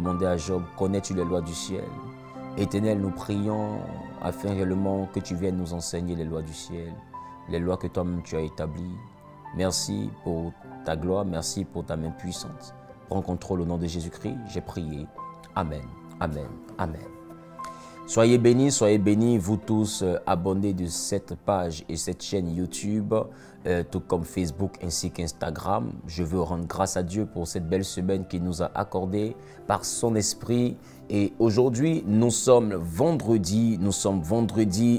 Demandez à Job, connais-tu les lois du ciel? Éternel, nous prions afin réellement que tu viennes nous enseigner les lois du ciel, les lois que toi-même tu as établies. Merci pour ta gloire, merci pour ta main puissante. Prends contrôle au nom de Jésus-Christ, j'ai prié. Amen, amen, amen. Soyez bénis, vous tous abonnés de cette page et cette chaîne YouTube, tout comme Facebook ainsi qu'Instagram. Je veux rendre grâce à Dieu pour cette belle semaine qu'il nous a accordée par son esprit. Et aujourd'hui, nous sommes vendredi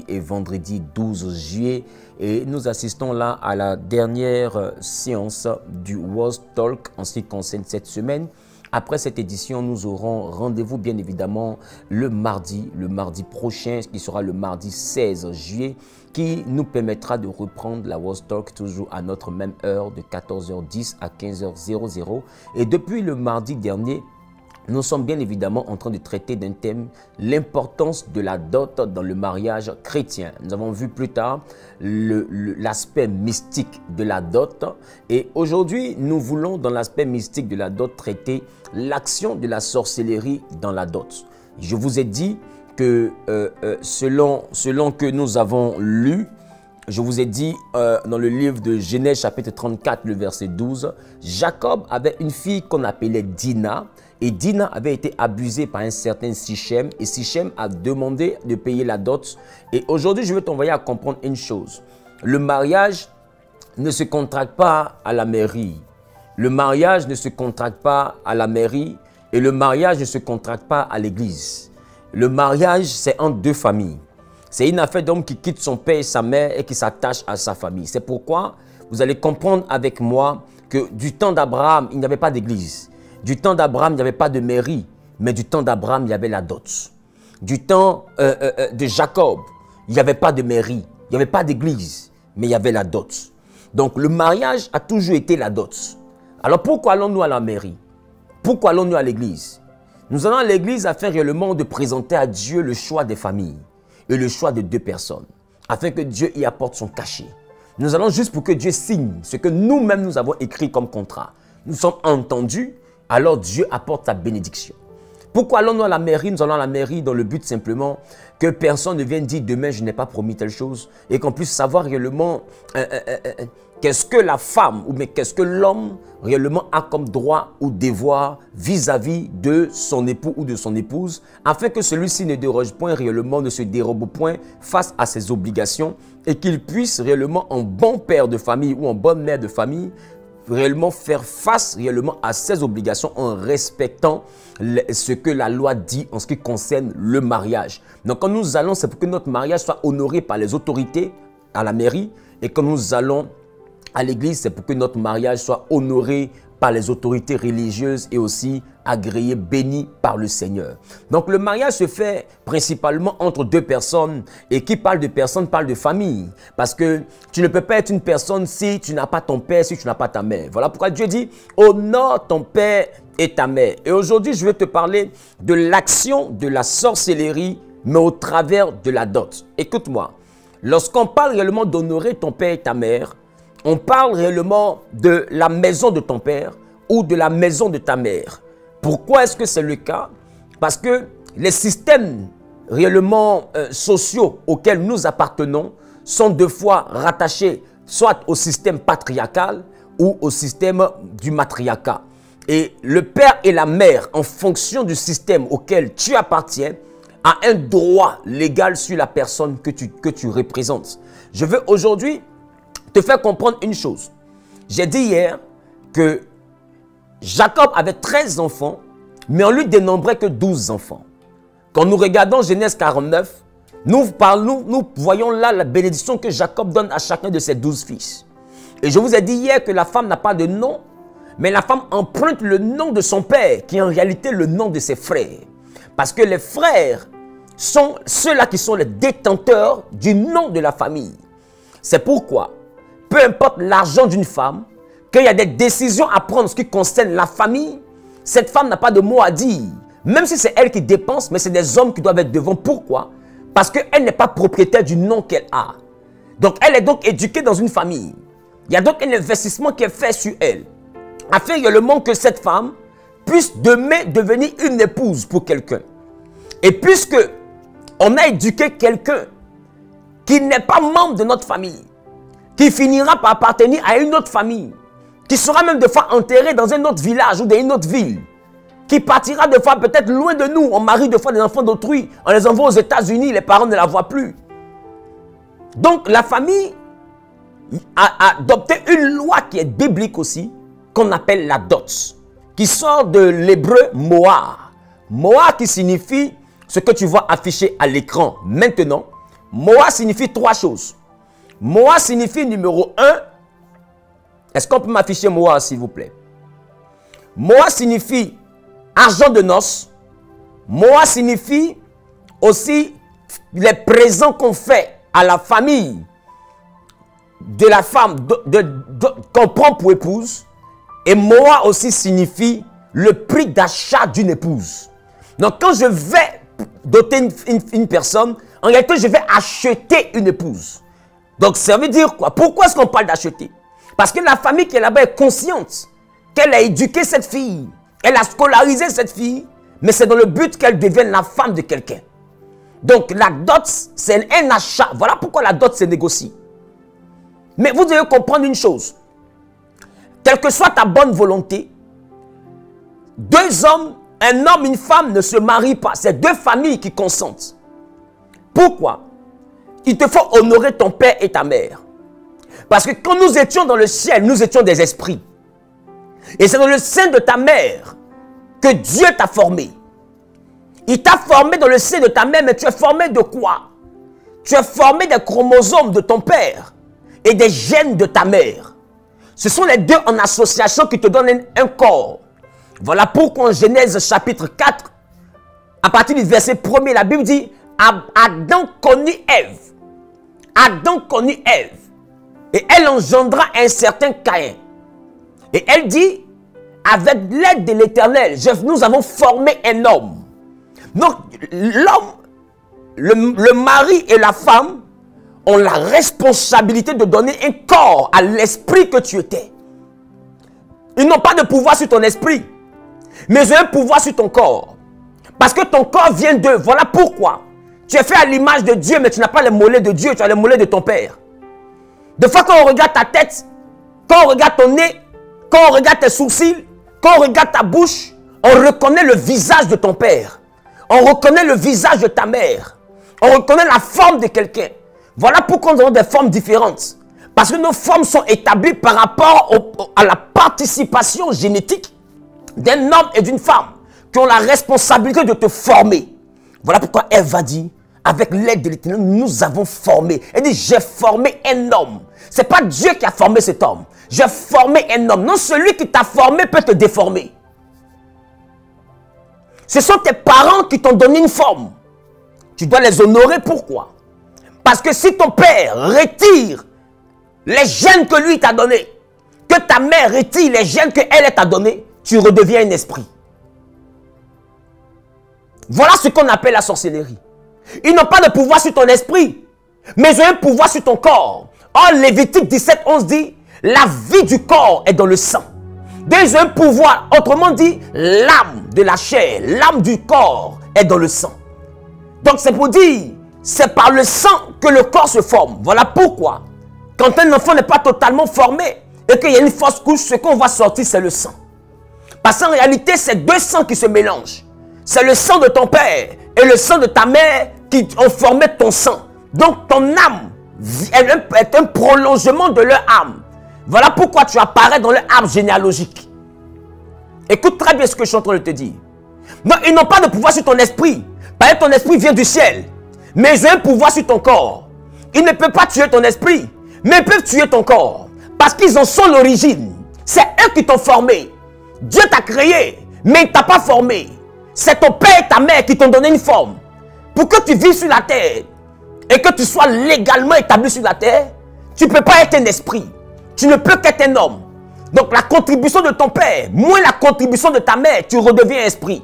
et vendredi 12 juillet. Et nous assistons là à la dernière séance du Word Talk en ce qui concerne cette semaine. Après cette édition, nous aurons rendez-vous bien évidemment le mardi prochain, qui sera le mardi 16 juillet, qui nous permettra de reprendre la Word Talk toujours à notre même heure de 14h10 à 15h00. Et depuis le mardi dernier, nous sommes bien évidemment en train de traiter d'un thème, l'importance de la dot dans le mariage chrétien. Nous avons vu plus tard l'aspect mystique de la dot. Et aujourd'hui, nous voulons dans l'aspect mystique de la dot traiter l'action de la sorcellerie dans la dot. Je vous ai dit que selon que nous avons lu, je vous ai dit dans le livre de Genèse chapitre 34, le verset 12, Jacob avait une fille qu'on appelait Dina. Et Dina avait été abusée par un certain Sichem. Et Sichem a demandé de payer la dot. Et aujourd'hui, je veux t'envoyer à comprendre une chose. Le mariage ne se contracte pas à la mairie. Le mariage ne se contracte pas à la mairie. Et le mariage ne se contracte pas à l'église. Le mariage, c'est entre deux familles. C'est une affaire d'homme qui quitte son père et sa mère et qui s'attache à sa famille. C'est pourquoi vous allez comprendre avec moi que du temps d'Abraham, il n'y avait pas d'église. Du temps d'Abraham, il n'y avait pas de mairie, mais du temps d'Abraham, il y avait la dot. Du temps de Jacob, il n'y avait pas de mairie, il n'y avait pas d'église, mais il y avait la dot. Donc le mariage a toujours été la dot. Alors pourquoi allons-nous à la mairie? Pourquoi allons-nous à l'église? Nous allons à l'église afin réellement de présenter à Dieu le choix des familles et le choix de deux personnes, afin que Dieu y apporte son cachet. Nous allons juste pour que Dieu signe ce que nous-mêmes nous avons écrit comme contrat. Nous sommes entendus. Alors Dieu apporte sa bénédiction. Pourquoi allons-nous à la mairie? Nous allons à la mairie dans le but simplement que personne ne vienne dire demain je n'ai pas promis telle chose et qu'on puisse savoir réellement qu'est-ce que la femme ou mais qu'est-ce que l'homme réellement a comme droit ou devoir vis-à-vis de son époux ou de son épouse, afin que celui-ci ne déroge point réellement, ne se dérobe point face à ses obligations et qu'il puisse réellement en bon père de famille ou en bonne mère de famille réellement faire face réellement à ses obligations en respectant ce que la loi dit en ce qui concerne le mariage. Donc quand nous allons, c'est pour que notre mariage soit honoré par les autorités à la mairie, et quand nous allons à l'église, c'est pour que notre mariage soit honoré par les autorités religieuses et aussi agréé, béni par le Seigneur. Donc le mariage se fait principalement entre deux personnes, et qui parle de personne parle de famille, parce que tu ne peux pas être une personne si tu n'as pas ton père, si tu n'as pas ta mère. Voilà pourquoi Dieu dit honore ton père et ta mère. Et aujourd'hui je vais te parler de l'action de la sorcellerie, mais au travers de la dot. Écoute-moi, lorsqu'on parle réellement d'honorer ton père et ta mère, on parle réellement de la maison de ton père ou de la maison de ta mère. Pourquoi est-ce que c'est le cas? Parce que les systèmes réellement sociaux auxquels nous appartenons sont deux fois rattachés soit au système patriarcal ou au système du matriarcat. Et le père et la mère, en fonction du système auquel tu appartiens, a un droit légal sur la personne que tu représentes. Je veux aujourd'hui te faire comprendre une chose. J'ai dit hier que Jacob avait 13 enfants, mais on lui dénombrait que 12 enfants. Quand nous regardons Genèse 49, nous voyons là la bénédiction que Jacob donne à chacun de ses 12 fils. Et je vous ai dit hier que la femme n'a pas de nom, mais la femme emprunte le nom de son père, qui est en réalité le nom de ses frères. Parce que les frères sont ceux-là qui sont les détenteurs du nom de la famille. C'est pourquoi, peu importe l'argent d'une femme, qu'il y a des décisions à prendre en ce qui concerne la famille, cette femme n'a pas de mot à dire. Même si c'est elle qui dépense, mais c'est des hommes qui doivent être devant. Pourquoi? Parce qu'elle n'est pas propriétaire du nom qu'elle a. Donc elle est donc éduquée dans une famille. Il y a donc un investissement qui est fait sur elle. Afin également que cette femme puisse demain devenir une épouse pour quelqu'un. Et puisque on a éduqué quelqu'un qui n'est pas membre de notre famille, qui finira par appartenir à une autre famille, qui sera même des fois enterré dans un autre village ou dans une autre ville, qui partira des fois peut-être loin de nous, on marie des fois des enfants d'autrui, on les envoie aux États-Unis, les parents ne la voient plus. Donc la famille a adopté une loi qui est biblique aussi, qu'on appelle la dot, qui sort de l'hébreu Moa. Moa qui signifie ce que tu vois affiché à l'écran maintenant. Moa signifie trois choses. Moa signifie numéro 1. Est-ce qu'on peut m'afficher Moa s'il vous plaît? Moa signifie argent de noces. Moa signifie aussi les présents qu'on fait à la famille de la femme qu'on prend pour épouse. Et Moa aussi signifie le prix d'achat d'une épouse. Donc quand je vais doter une personne, en réalité je vais acheter une épouse. Donc ça veut dire quoi? Pourquoi est-ce qu'on parle d'acheter? Parce que la famille qui est là-bas est consciente qu'elle a éduqué cette fille, elle a scolarisé cette fille, mais c'est dans le but qu'elle devienne la femme de quelqu'un. Donc la dot, c'est un achat. Voilà pourquoi la dot se négocie. Mais vous devez comprendre une chose. Quelle que soit ta bonne volonté, deux hommes, un homme, une femme ne se marient pas. C'est deux familles qui consentent. Pourquoi? Il te faut honorer ton père et ta mère. Parce que quand nous étions dans le ciel, nous étions des esprits. Et c'est dans le sein de ta mère que Dieu t'a formé. Il t'a formé dans le sein de ta mère, mais tu es formé de quoi? Tu es formé des chromosomes de ton père et des gènes de ta mère. Ce sont les deux en association qui te donnent un corps. Voilà pourquoi en Genèse chapitre 4, à partir du verset 1er, la Bible dit Adam connut Ève. Adam connut Ève. Et elle engendra un certain Caïn. Et elle dit, avec l'aide de l'Éternel, nous avons formé un homme. Donc l'homme, le mari et la femme ont la responsabilité de donner un corps à l'esprit que tu étais. Ils n'ont pas de pouvoir sur ton esprit, mais ils ont un pouvoir sur ton corps. Parce que ton corps vient d'eux. Voilà pourquoi. Tu es fait à l'image de Dieu, mais tu n'as pas les mollets de Dieu, tu as les mollets de ton père. Des fois, quand on regarde ta tête, quand on regarde ton nez, quand on regarde tes sourcils, quand on regarde ta bouche, on reconnaît le visage de ton père. On reconnaît le visage de ta mère. On reconnaît la forme de quelqu'un. Voilà pourquoi nous avons des formes différentes. Parce que nos formes sont établies par rapport à la participation génétique d'un homme et d'une femme qui ont la responsabilité de te former. Voilà pourquoi Ève va dire, avec l'aide de l'Éternel, nous avons formé. Elle dit, j'ai formé un homme. Ce n'est pas Dieu qui a formé cet homme. J'ai formé un homme. Non, celui qui t'a formé peut te déformer. Ce sont tes parents qui t'ont donné une forme. Tu dois les honorer. Pourquoi? Parce que si ton père retire les gènes que lui t'a donnés, que ta mère retire les gènes qu'elle t'a donnés, tu redeviens un esprit. Voilà ce qu'on appelle la sorcellerie. Ils n'ont pas de pouvoir sur ton esprit, mais ils ont un pouvoir sur ton corps. Or, Lévitique 17:11 dit, la vie du corps est dans le sang. Donc, ils ont un pouvoir, autrement dit, l'âme de la chair, l'âme du corps est dans le sang. Donc, c'est pour dire, c'est par le sang que le corps se forme. Voilà pourquoi, quand un enfant n'est pas totalement formé et qu'il y a une fausse couche, ce qu'on va sortir, c'est le sang. Parce qu'en réalité, c'est deux sangs qui se mélangent. C'est le sang de ton père et le sang de ta mère qui ont formé ton sang. Donc ton âme est un prolongement de leur âme. Voilà pourquoi tu apparais dans leur arbre généalogique. Écoute très bien ce que je suis en train de te dire. Non, ils n'ont pas de pouvoir sur ton esprit. Parce que ton esprit vient du ciel. Mais ils ont un pouvoir sur ton corps. Ils ne peuvent pas tuer ton esprit, mais ils peuvent tuer ton corps. Parce qu'ils en sont l'origine. C'est eux qui t'ont formé. Dieu t'a créé, mais il ne t'a pas formé. C'est ton père et ta mère qui t'ont donné une forme. Pour que tu vives sur la terre et que tu sois légalement établi sur la terre, tu ne peux pas être un esprit. Tu ne peux qu'être un homme. Donc la contribution de ton père, moins la contribution de ta mère, tu redeviens esprit.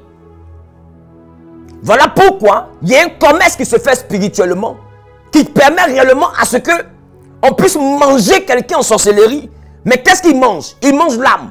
Voilà pourquoi il y a un commerce qui se fait spirituellement, qui permet réellement à ce que on puisse manger quelqu'un en sorcellerie. Mais qu'est-ce qu'ils mangent? Ils mangent l'âme.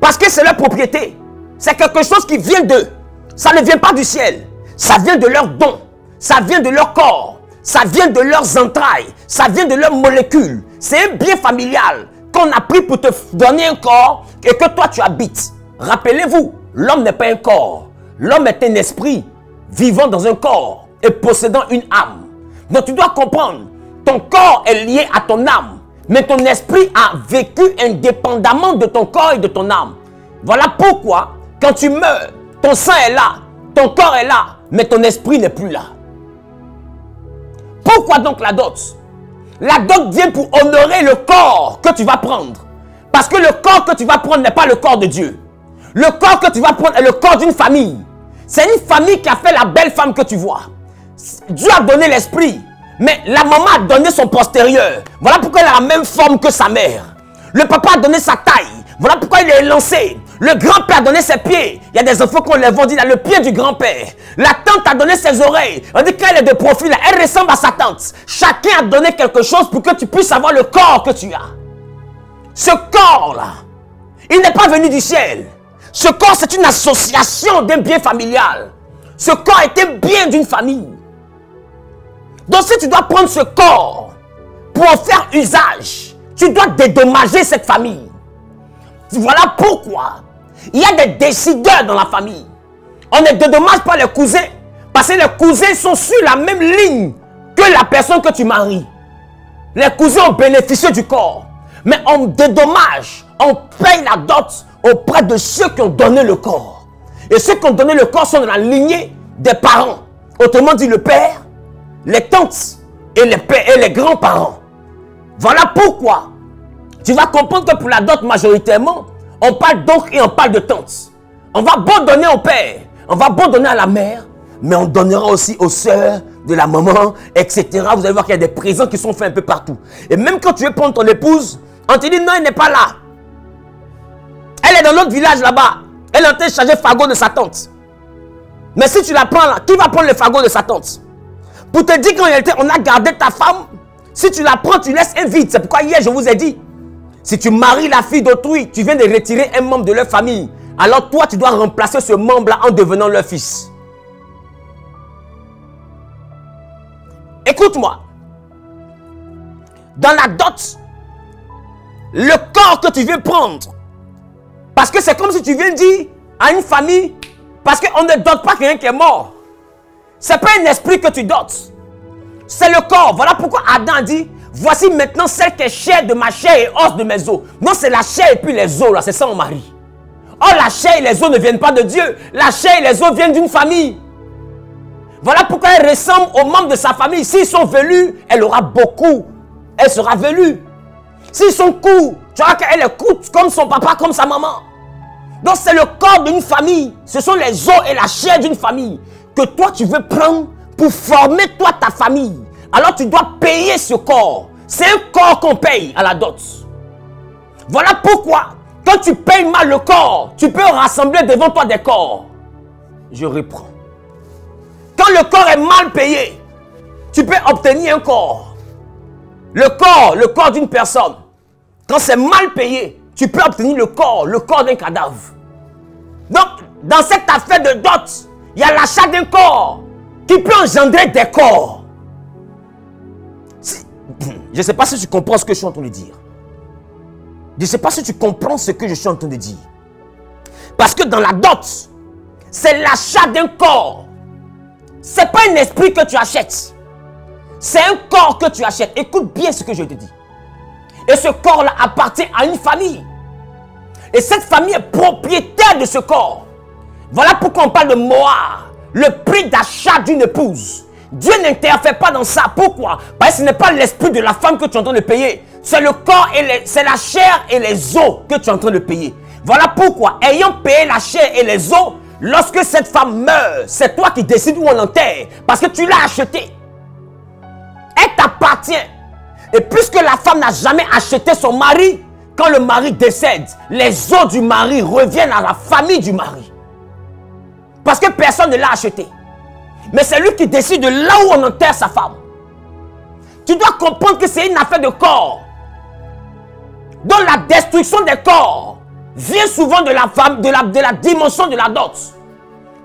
Parce que c'est leur propriété. C'est quelque chose qui vient d'eux. Ça ne vient pas du ciel. Ça vient de leurs dons. Ça vient de leur corps. Ça vient de leurs entrailles. Ça vient de leurs molécules. C'est un bien familial qu'on a pris pour te donner un corps et que toi tu habites. Rappelez-vous, l'homme n'est pas un corps. L'homme est un esprit vivant dans un corps et possédant une âme. Donc tu dois comprendre, ton corps est lié à ton âme. Mais ton esprit a vécu indépendamment de ton corps et de ton âme. Voilà pourquoi, quand tu meurs, ton sang est là, ton corps est là, mais ton esprit n'est plus là. Pourquoi donc la dot? La dot vient pour honorer le corps que tu vas prendre. Parce que le corps que tu vas prendre n'est pas le corps de Dieu. Le corps que tu vas prendre est le corps d'une famille. C'est une famille qui a fait la belle femme que tu vois. Dieu a donné l'esprit. Mais la maman a donné son postérieur. Voilà pourquoi elle a la même forme que sa mère. Le papa a donné sa taille. Voilà pourquoi il est lancé. Le grand-père a donné ses pieds. Il y a des enfants qu'on les vend, dit, il a le pied du grand-père. La tante a donné ses oreilles. On dit qu'elle est de profil, elle ressemble à sa tante. Chacun a donné quelque chose pour que tu puisses avoir le corps que tu as. Ce corps-là, il n'est pas venu du ciel. Ce corps, c'est une association d'un bien familial. Ce corps est un bien d'une famille. Donc si tu dois prendre ce corps pour en faire usage, tu dois dédommager cette famille. Voilà pourquoi il y a des décideurs dans la famille. On ne dédommage pas les cousins parce que les cousins sont sur la même ligne que la personne que tu maries. Les cousins ont bénéficié du corps. Mais on dédommage, on paye la dot auprès de ceux qui ont donné le corps. Et ceux qui ont donné le corps sont dans la lignée des parents. Autrement dit, le père, les tantes et les grands-parents. Voilà pourquoi tu vas comprendre que pour la dot majoritairement, on parle d'oncle et on parle de tante. On va bon donner au père, on va bon donner à la mère, mais on donnera aussi aux sœurs de la maman, etc. Vous allez voir qu'il y a des présents qui sont faits un peu partout. Et même quand tu veux prendre ton épouse, on te dit non, elle n'est pas là. Elle est dans l'autre village là-bas. Elle est en train de changer le fagot de sa tante. Mais si tu la prends là, qui va prendre le fagot de sa tante? Pour te dire qu'en réalité, on a gardé ta femme. Si tu la prends, tu laisses un vide. C'est pourquoi hier, je vous ai dit, si tu maries la fille d'autrui, tu viens de retirer un membre de leur famille. Alors toi, tu dois remplacer ce membre-là en devenant leur fils. Écoute-moi. Dans la dot, le corps que tu veux prendre, parce que c'est comme si tu viens dire à une famille, parce qu'on ne dote pas quelqu'un qui est mort. Ce n'est pas un esprit que tu dotes. C'est le corps. Voilà pourquoi Adam a dit, voici maintenant celle qui est chair de ma chair et os de mes os. Non, c'est la chair et puis les os, là, c'est ça mon mari. Or, la chair et les os ne viennent pas de Dieu. La chair et les os viennent d'une famille. Voilà pourquoi elle ressemble aux membres de sa famille. S'ils sont velus, elle aura beaucoup. Elle sera velue. S'ils sont courts, tu vois qu'elle est courte comme son papa, comme sa maman. Donc c'est le corps d'une famille. Ce sont les os et la chair d'une famille que toi tu veux prendre pour former toi ta famille. Alors tu dois payer ce corps. C'est un corps qu'on paye à la dot. Voilà pourquoi quand tu payes mal le corps, tu peux rassembler devant toi des corps. Je reprends. Quand le corps est mal payé, tu peux obtenir un corps. Le corps d'une personne. Quand c'est mal payé, tu peux obtenir le corps d'un cadavre. Donc, dans cette affaire de dot, il y a l'achat d'un corps qui peut engendrer des corps. Je ne sais pas si tu comprends ce que je suis en train de dire. Je ne sais pas si tu comprends ce que je suis en train de dire. Parce que dans la dot, c'est l'achat d'un corps. Ce n'est pas un esprit que tu achètes. C'est un corps que tu achètes. Écoute bien ce que je te dis. Et ce corps-là appartient à une famille. Et cette famille est propriétaire de ce corps. Voilà pourquoi on parle de Moab, le prix d'achat d'une épouse. Dieu n'interfère pas dans ça. Pourquoi? Parce que ce n'est pas l'esprit de la femme que tu es en train de payer. C'est le corps et c'est la chair et les os que tu es en train de payer. Voilà pourquoi, ayant payé la chair et les os, lorsque cette femme meurt, c'est toi qui décides où on l'enterre. Parce que tu l'as acheté. Elle t'appartient. Et puisque la femme n'a jamais acheté son mari, quand le mari décède, les os du mari reviennent à la famille du mari. Parce que personne ne l'a acheté. Mais c'est lui qui décide de là où on enterre sa femme. Tu dois comprendre que c'est une affaire de corps. Donc la destruction des corps vient souvent de la dimension de la dot.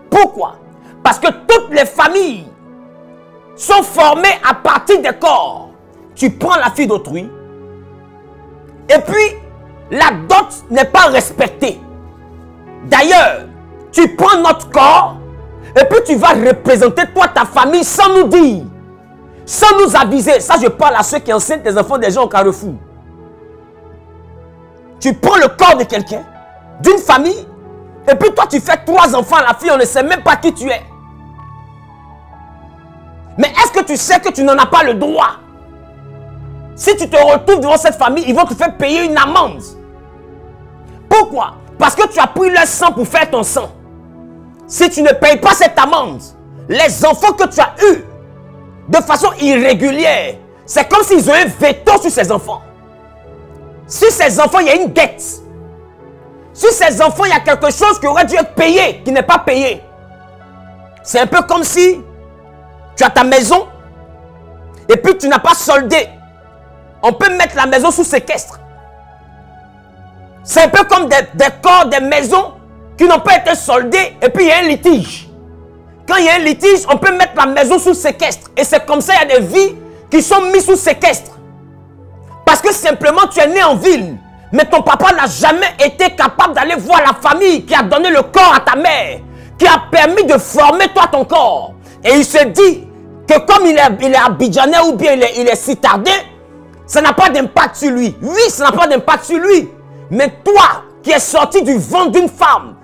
Pourquoi? Parce que toutes les familles sont formées à partir des corps. Tu prends la fille d'autrui et puis la dot n'est pas respectée. D'ailleurs, tu prends notre corps et puis tu vas représenter toi ta famille sans nous dire, sans nous aviser. Ça, je parle à ceux qui enseignent les enfants des gens au Carrefour. Tu prends le corps de quelqu'un, d'une famille, et puis toi tu fais 3 enfants à la fille, on ne sait même pas qui tu es. Mais est-ce que tu sais que tu n'en as pas le droit? Si tu te retrouves devant cette famille, ils vont te faire payer une amende. Pourquoi? Parce que tu as pris leur sang pour faire ton sang. Si tu ne payes pas cette amende, les enfants que tu as eus de façon irrégulière, c'est comme s'ils ont un veto sur ces enfants. Si ces enfants, il y a une dette. Si ces enfants, il y a quelque chose qui aurait dû être payé, qui n'est pas payé. C'est un peu comme si tu as ta maison et puis tu n'as pas soldé. On peut mettre la maison sous séquestre. C'est un peu comme des corps, des maisons qui n'ont pas été soldés et puis il y a un litige. Quand il y a un litige, on peut mettre la maison sous séquestre. Et c'est comme ça, il y a des vies qui sont mises sous séquestre. Parce que simplement tu es né en ville, mais ton papa n'a jamais été capable d'aller voir la famille qui a donné le corps à ta mère, qui a permis de former toi ton corps. Et il se dit que comme il est abidjanais ou bien il est citardin, ça n'a pas d'impact sur lui. Oui, ça n'a pas d'impact sur lui. Mais toi qui es sorti du ventre d'une femme,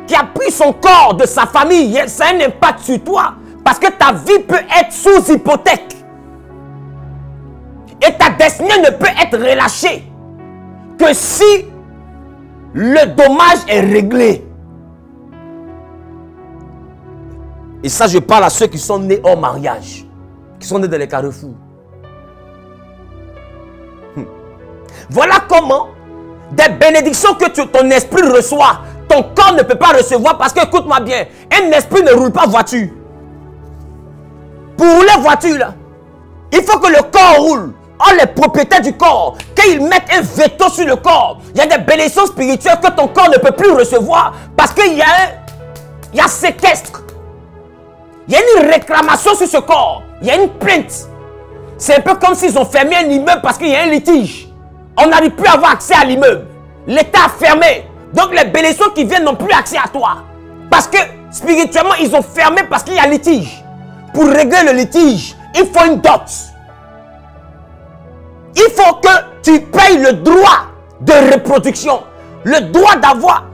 qui a pris son corps de sa famille, ça a un impact sur toi. Parce que ta vie peut être sous hypothèque. Et ta destinée ne peut être relâchée que si le dommage est réglé. Et ça, je parle à ceux qui sont nés hors mariage, qui sont nés dans les carrefours. Voilà comment des bénédictions que ton esprit reçoit, ton corps ne peut pas recevoir parce que, écoute-moi bien, un esprit ne roule pas voiture. Pour rouler voiture, là, il faut que le corps roule. Or, les propriétaires du corps, quand ils mettent un veto sur le corps, il y a des bénédictions spirituelles que ton corps ne peut plus recevoir parce qu'il y a séquestre. Il y a une réclamation sur ce corps. Il y a une plainte. C'est un peu comme s'ils ont fermé un immeuble parce qu'il y a un litige. On n'arrive plus à avoir accès à l'immeuble. L'État a fermé. Donc les bénédictions qui viennent n'ont plus accès à toi. Parce que spirituellement, ils ont fermé parce qu'il y a litige. Pour régler le litige, il faut une dot. Il faut que tu payes le droit de reproduction. Le droit d'avoir.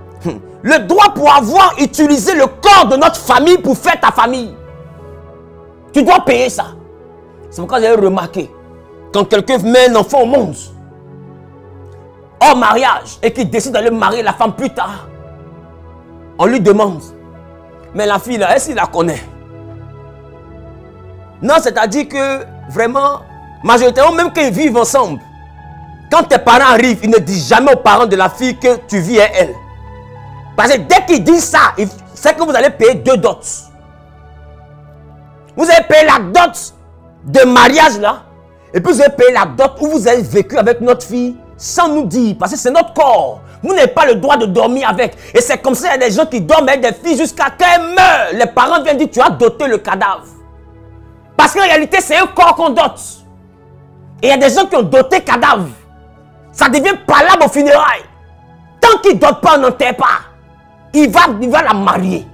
Le droit pour avoir utilisé le corps de notre famille pour faire ta famille. Tu dois payer ça. C'est pourquoi j'ai remarqué. Quand quelqu'un met un enfant au monde, hors mariage, et qu'il décide d'aller marier la femme plus tard, on lui demande, mais la fille là, est-ce qu'il la connaît? Non, c'est-à-dire que vraiment, majoritairement, même quand ils vivent ensemble, quand tes parents arrivent, ils ne disent jamais aux parents de la fille que tu vis à elle. Parce que dès qu'ils disent ça, c'est que vous allez payer 2 dots. Vous allez payer la dot de mariage là, et puis vous allez payer la dot où vous avez vécu avec notre fille sans nous dire, parce que c'est notre corps. Vous n'avez pas le droit de dormir avec. Et c'est comme ça, il y a des gens qui dorment avec des filles jusqu'à ce qu'elles meurent. Les parents viennent dire, tu as doté le cadavre. Parce qu'en réalité, c'est un corps qu'on dote. Et il y a des gens qui ont doté cadavre. Ça devient palable au funérailles. Tant qu'ils ne dotent pas, on n'enterre pas. Il va la marier.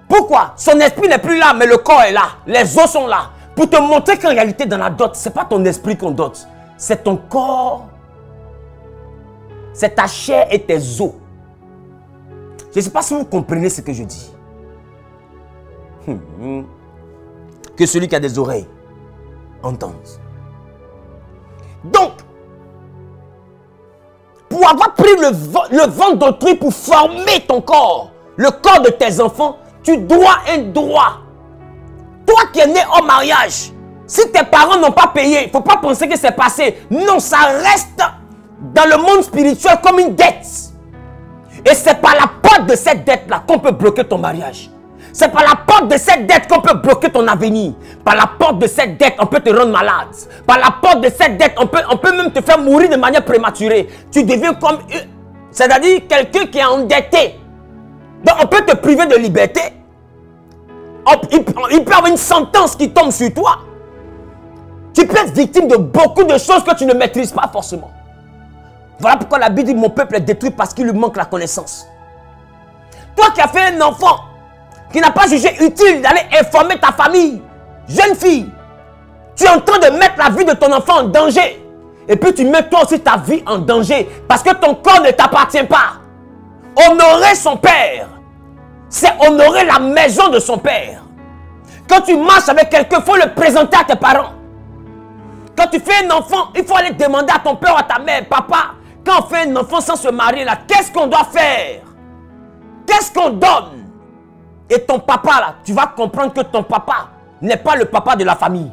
Pourquoi? Son esprit n'est plus là, mais le corps est là. Les os sont là. Pour te montrer qu'en réalité, dans la dot, ce n'est pas ton esprit qu'on dote. C'est ton corps. C'est ta chair et tes os. Je ne sais pas si vous comprenez ce que je dis. Que celui qui a des oreilles entende. Donc, pour avoir pris le ventre d'autrui pour former ton corps, le corps de tes enfants, tu dois un droit. Toi qui es né en mariage, si tes parents n'ont pas payé, il ne faut pas penser que c'est passé. Non, ça reste dans le monde spirituel comme une dette. Et c'est par la porte de cette dette-là qu'on peut bloquer ton mariage. C'est par la porte de cette dette qu'on peut bloquer ton avenir. Par la porte de cette dette, on peut te rendre malade. Par la porte de cette dette, on peut même te faire mourir de manière prématurée. Tu deviens comme C'est-à-dire quelqu'un qui est endetté. Donc on peut te priver de liberté. Il peut y avoir une sentence qui tombe sur toi. Tu peux être victime de beaucoup de choses que tu ne maîtrises pas forcément. Voilà pourquoi la Bible dit mon peuple est détruit parce qu'il lui manque la connaissance. Toi qui as fait un enfant qui n'a pas jugé utile d'aller informer ta famille, jeune fille, tu es en train de mettre la vie de ton enfant en danger. Et puis tu mets toi aussi ta vie en danger parce que ton corps ne t'appartient pas. Honorer son père, c'est honorer la maison de son père. Quand tu marches avec quelqu'un, il faut le présenter à tes parents. Quand tu fais un enfant, il faut aller demander à ton père ou à ta mère, papa, quand on fait un enfant sans se marier là, qu'est-ce qu'on doit faire? Qu'est-ce qu'on donne? Et ton papa là, tu vas comprendre que ton papa n'est pas le papa de la famille.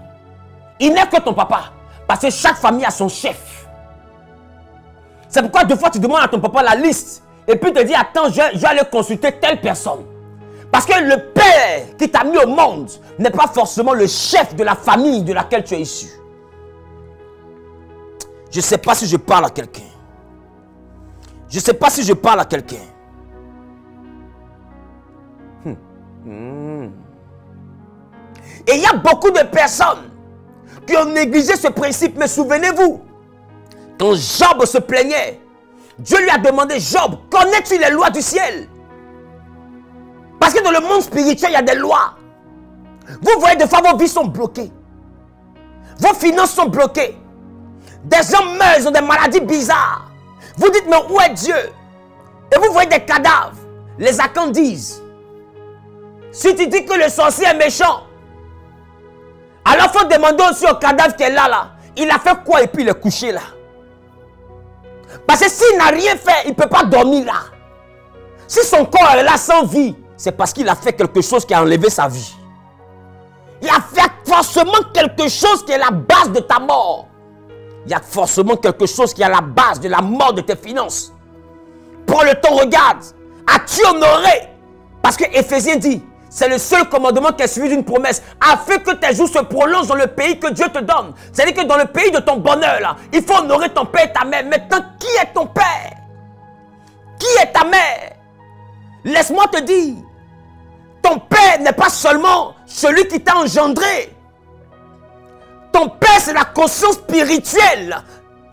Il n'est que ton papa. Parce que chaque famille a son chef. C'est pourquoi deux fois tu demandes à ton papa la liste. Et puis tu te dis, attends, je vais aller consulter telle personne. Parce que le père qui t'a mis au monde n'est pas forcément le chef de la famille de laquelle tu es issu. Je ne sais pas si je parle à quelqu'un. Je ne sais pas si je parle à quelqu'un. Et il y a beaucoup de personnes qui ont négligé ce principe. Mais souvenez-vous, quand Job se plaignait, Dieu lui a demandé, Job, connais-tu les lois du ciel? Parce que dans le monde spirituel, il y a des lois. Vous voyez, des fois, vos vies sont bloquées. Vos finances sont bloquées. Des gens meurent, ils ont des maladies bizarres. Vous dites, mais où est Dieu? Et vous voyez des cadavres. Les Akans disent, si tu dis que le sorcier est méchant, alors il faut demander aussi au cadavre qui est là. Il a fait quoi et puis il est couché là? Parce que s'il n'a rien fait, il ne peut pas dormir là. Si son corps est là sans vie, c'est parce qu'il a fait quelque chose qui a enlevé sa vie. Il a fait forcément quelque chose qui est la base de ta mort. Il y a forcément quelque chose qui est à la base de la mort de tes finances. Prends le temps, regarde. As-tu honoré? Parce que Éphésiens dit, c'est le seul commandement qui est suivi d'une promesse, afin que tes jours se prolongent dans le pays que Dieu te donne. C'est-à-dire que dans le pays de ton bonheur, là, il faut honorer ton père et ta mère. Maintenant, qui est ton père? Qui est ta mère? Laisse-moi te dire, ton père n'est pas seulement celui qui t'a engendré. Ton père, c'est la conscience spirituelle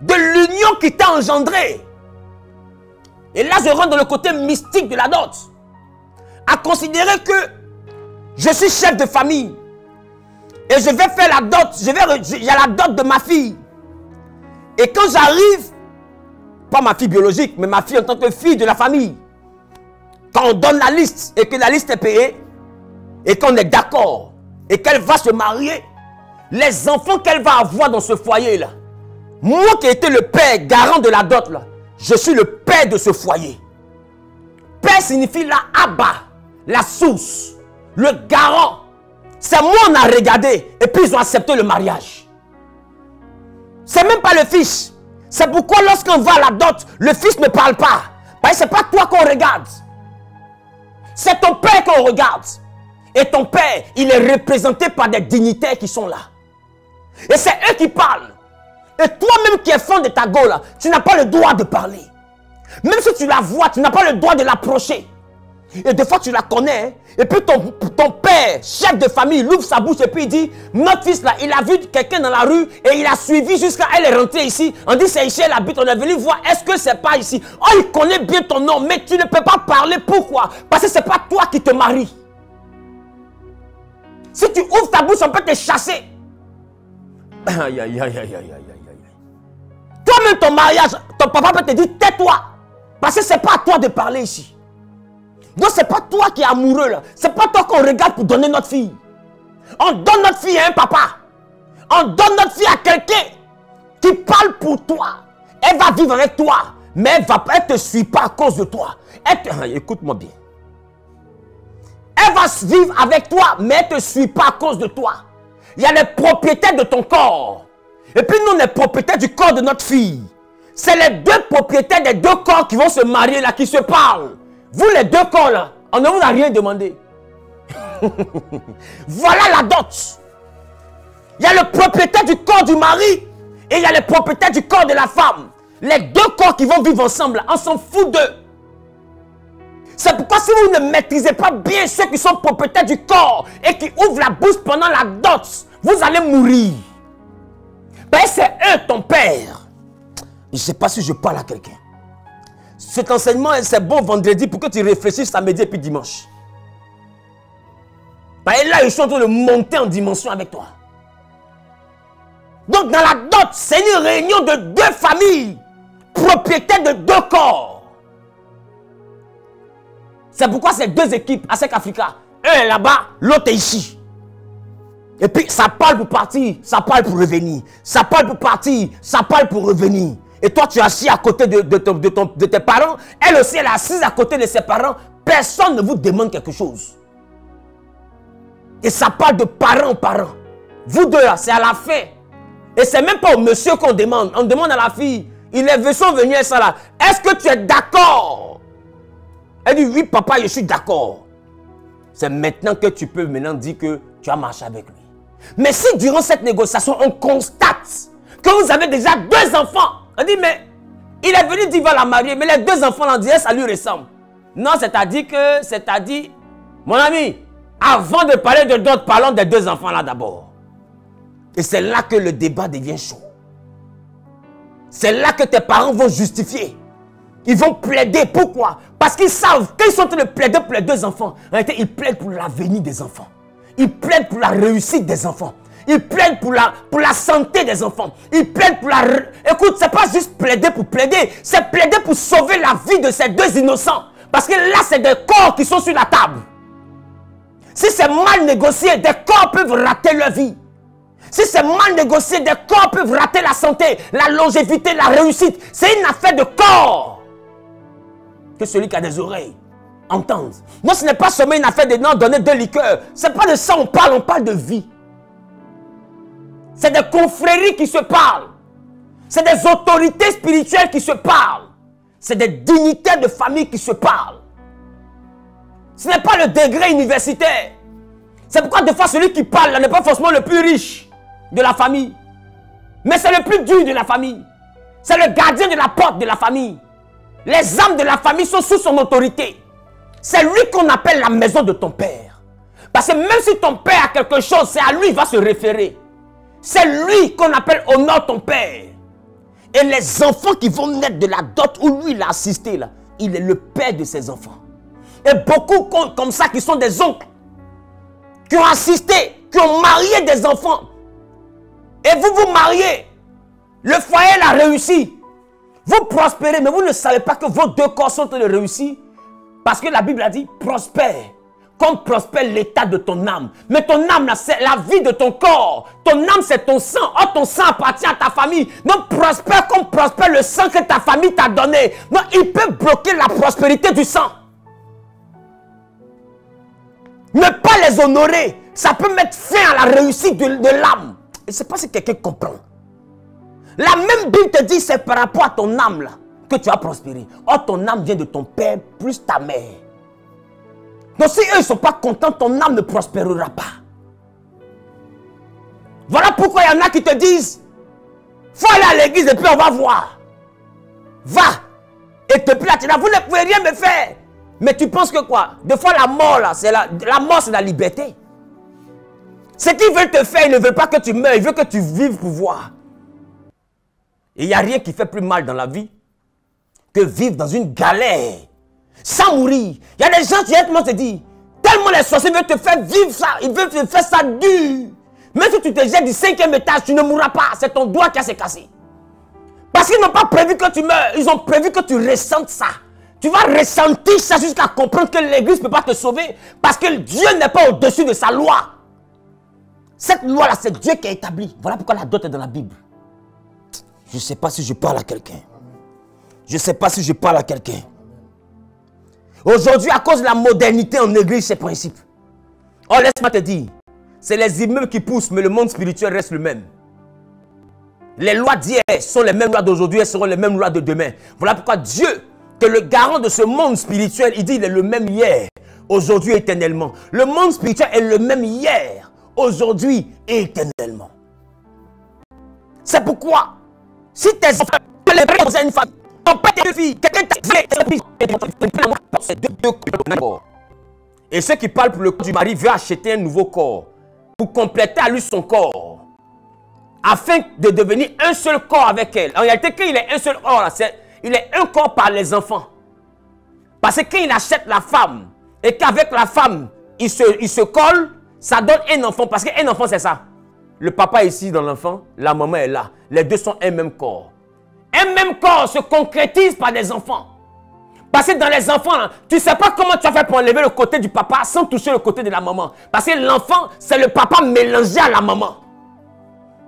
de l'union qui t'a engendré. Et là, je rentre dans le côté mystique de la dot. À considérer que je suis chef de famille et je vais faire la dot, il y a la dot de ma fille. Et quand j'arrive, pas ma fille biologique, mais ma fille en tant que fille de la famille, quand on donne la liste et que la liste est payée et qu'on est d'accord et qu'elle va se marier, les enfants qu'elle va avoir dans ce foyer là, moi qui ai été le père garant de la dot là, je suis le père de ce foyer. Père signifie la Abba, la source, le garant. C'est moi on a regardé et puis ils ont accepté le mariage. C'est même pas le fils. C'est pourquoi lorsqu'on va à la dot, le fils ne parle pas. Parce que c'est pas toi qu'on regarde. C'est ton père qu'on regarde. Et ton père, il est représenté par des dignitaires qui sont là. Et c'est eux qui parlent. Et toi-même qui es fan de ta go là, tu n'as pas le droit de parler. Même si tu la vois, tu n'as pas le droit de l'approcher. Et des fois tu la connais. Hein? Et puis ton père, chef de famille, il ouvre sa bouche et puis il dit, notre fils là, il a vu quelqu'un dans la rue et il a suivi jusqu'à elle est rentrée ici. On dit c'est ici, elle habite, on est venu voir, est-ce que c'est pas ici? Oh, il connaît bien ton nom, mais tu ne peux pas parler. Pourquoi? Parce que c'est pas toi qui te maries. Si tu ouvres ta bouche, on peut te chasser. Aïe, aïe, aïe, aïe, aïe, aïe. Toi-même, ton mariage, ton papa peut te dire, tais-toi. Parce que c'est pas à toi de parler ici. Donc, c'est pas toi qui es amoureux là. C'est pas toi qu'on regarde pour donner notre fille. On donne notre fille à un papa. On donne notre fille à quelqu'un qui parle pour toi. Elle va vivre avec toi. Mais elle ne te suit pas à cause de toi. Écoute-moi bien. Elle va vivre avec toi, mais elle ne te suit pas à cause de toi. Il y a les propriétaires de ton corps. Et puis nous, on est propriétaires du corps de notre fille. C'est les deux propriétaires des deux corps qui vont se marier là, qui se parlent. Vous, les deux corps là, on ne vous a rien demandé. Voilà la dot. Il y a le propriétaire du corps du mari et il y a le propriétaire du corps de la femme. Les deux corps qui vont vivre ensemble, on s'en fout d'eux. C'est pourquoi si vous ne maîtrisez pas bien ceux qui sont propriétaires du corps et qui ouvrent la bouche pendant la dot, vous allez mourir. Ben, c'est eux ton père. Je ne sais pas si je parle à quelqu'un. Cet enseignement, c'est bon vendredi pour que tu réfléchisses samedi et puis dimanche. Ben, là, ils sont en train de monter en dimension avec toi. Donc, dans la dot, c'est une réunion de deux familles, propriétaires de deux corps. C'est pourquoi ces deux équipes, ASEC Africa, un est là-bas, l'autre est ici. Et puis, ça parle pour partir, ça parle pour revenir. Ça parle pour partir, ça parle pour revenir. Et toi, tu es assis à côté de tes parents. Elle aussi, elle est assise à côté de ses parents. Personne ne vous demande quelque chose. Et ça parle de parent en parent. Vous deux, là, c'est à la fin. Et c'est même pas au monsieur qu'on demande. On demande à la fille. Il est sont venus à ça là. Est-ce que tu es d'accord? Elle dit oui, papa, je suis d'accord. C'est maintenant que tu peux maintenant dire que tu as marché avec lui. Mais si durant cette négociation, on constate que vous avez déjà deux enfants, on dit mais il est venu dire qu'il va la marier, mais les deux enfants, on dit ça lui ressemble. Non, c'est-à-dire, mon ami, avant de parler de d'autres, parlons des deux enfants là d'abord. Et c'est là que le débat devient chaud. C'est là que tes parents vont justifier. Ils vont plaider. Pourquoi? Parce qu'ils savent qu'ils sont en train de plaider pour les deux enfants. En réalité, ils plaident pour l'avenir des enfants. Ils plaident pour la réussite des enfants. Ils plaident pour la santé des enfants. Ils plaident pour la... Écoute, c'est pas juste plaider pour plaider. C'est plaider pour sauver la vie de ces deux innocents. Parce que là, c'est des corps qui sont sur la table. Si c'est mal négocié, des corps peuvent rater leur vie. Si c'est mal négocié, des corps peuvent rater la santé, la longévité, la réussite. C'est une affaire de corps. Que celui qui a des oreilles entende. Non, ce n'est pas seulement une affaire de non donner deux liqueurs. Ce n'est pas de ça on parle de vie. C'est des confréries qui se parlent. C'est des autorités spirituelles qui se parlent. C'est des dignitaires de famille qui se parlent. Ce n'est pas le degré universitaire. C'est pourquoi des fois celui qui parle n'est pas forcément le plus riche de la famille. Mais c'est le plus dur de la famille. C'est le gardien de la porte de la famille. Les âmes de la famille sont sous son autorité. C'est lui qu'on appelle la maison de ton père. Parce que même si ton père a quelque chose, c'est à lui qu'il va se référer. C'est lui qu'on appelle honore ton père. Et les enfants qui vont naître de la dot où lui il a assisté, là, il est le père de ses enfants. Et beaucoup comme ça qui sont des oncles, qui ont assisté, qui ont marié des enfants. Et vous vous mariez. Le foyer l'a réussi. Vous prospérez, mais vous ne savez pas que vos deux corps sont en train de réussir. Parce que la Bible a dit, prospère. Comme prospère l'état de ton âme. Mais ton âme, c'est la vie de ton corps. Ton âme, c'est ton sang. Oh, ton sang appartient à ta famille. Donc, prospère comme prospère le sang que ta famille t'a donné. Donc, il peut bloquer la prospérité du sang. Ne pas les honorer, ça peut mettre fin à la réussite de l'âme. Et je ne sais pas si quelqu'un comprend. La même Bible te dit, c'est par rapport à ton âme là que tu as prospéré. Or, ton âme vient de ton père plus ta mère. Donc, si eux ne sont pas contents, ton âme ne prospérera pas. Voilà pourquoi il y en a qui te disent, faut aller à l'église et puis on va voir. Va. Et depuis là, tu dis, vous ne pouvez rien me faire. Mais tu penses que quoi? Des fois, la mort, là, la mort, c'est la liberté. Ce qu'ils veulent te faire, ils ne veulent pas que tu meurs, ils veulent que tu vives pour voir. Et il n'y a rien qui fait plus mal dans la vie que vivre dans une galère, sans mourir. Il y a des gens qui directement te disent, tellement les sorciers veulent te faire vivre ça, ils veulent te faire ça dur. Même si tu te jettes du 5e étage, tu ne mourras pas, c'est ton doigt qui a se cassé. Parce qu'ils n'ont pas prévu que tu meurs, ils ont prévu que tu ressentes ça. Tu vas ressentir ça jusqu'à comprendre que l'église ne peut pas te sauver parce que Dieu n'est pas au-dessus de sa loi. Cette loi-là, c'est Dieu qui a établi. Voilà pourquoi la dot est dans la Bible. Je ne sais pas si je parle à quelqu'un. Je ne sais pas si je parle à quelqu'un. Aujourd'hui, à cause de la modernité, on néglige ces principes. Oh, laisse-moi te dire, c'est les immeubles qui poussent, mais le monde spirituel reste le même. Les lois d'hier sont les mêmes lois d'aujourd'hui et seront les mêmes lois de demain. Voilà pourquoi Dieu, que le garant de ce monde spirituel, il dit il est le même hier, aujourd'hui et éternellement. Le monde spirituel est le même hier, aujourd'hui et éternellement. C'est pourquoi, si tes enfants célébrer dans une famille. Ton père et fille, quelqu'un t'a dit. Et ceux qui parlent pour le corps du mari veulent acheter un nouveau corps pour compléter à lui son corps, afin de devenir un seul corps avec elle. En réalité, quand il est un seul corps, il est un corps par les enfants. Parce que quand il achète la femme, et qu'avec la femme, il se colle, ça donne un enfant. Parce qu'un enfant, c'est ça. Le papa est ici dans l'enfant, la maman est là. Les deux sont un même corps. Un même corps se concrétise par des enfants. Parce que dans les enfants, là, tu ne sais pas comment tu as fait pour enlever le côté du papa sans toucher le côté de la maman. Parce que l'enfant, c'est le papa mélangé à la maman.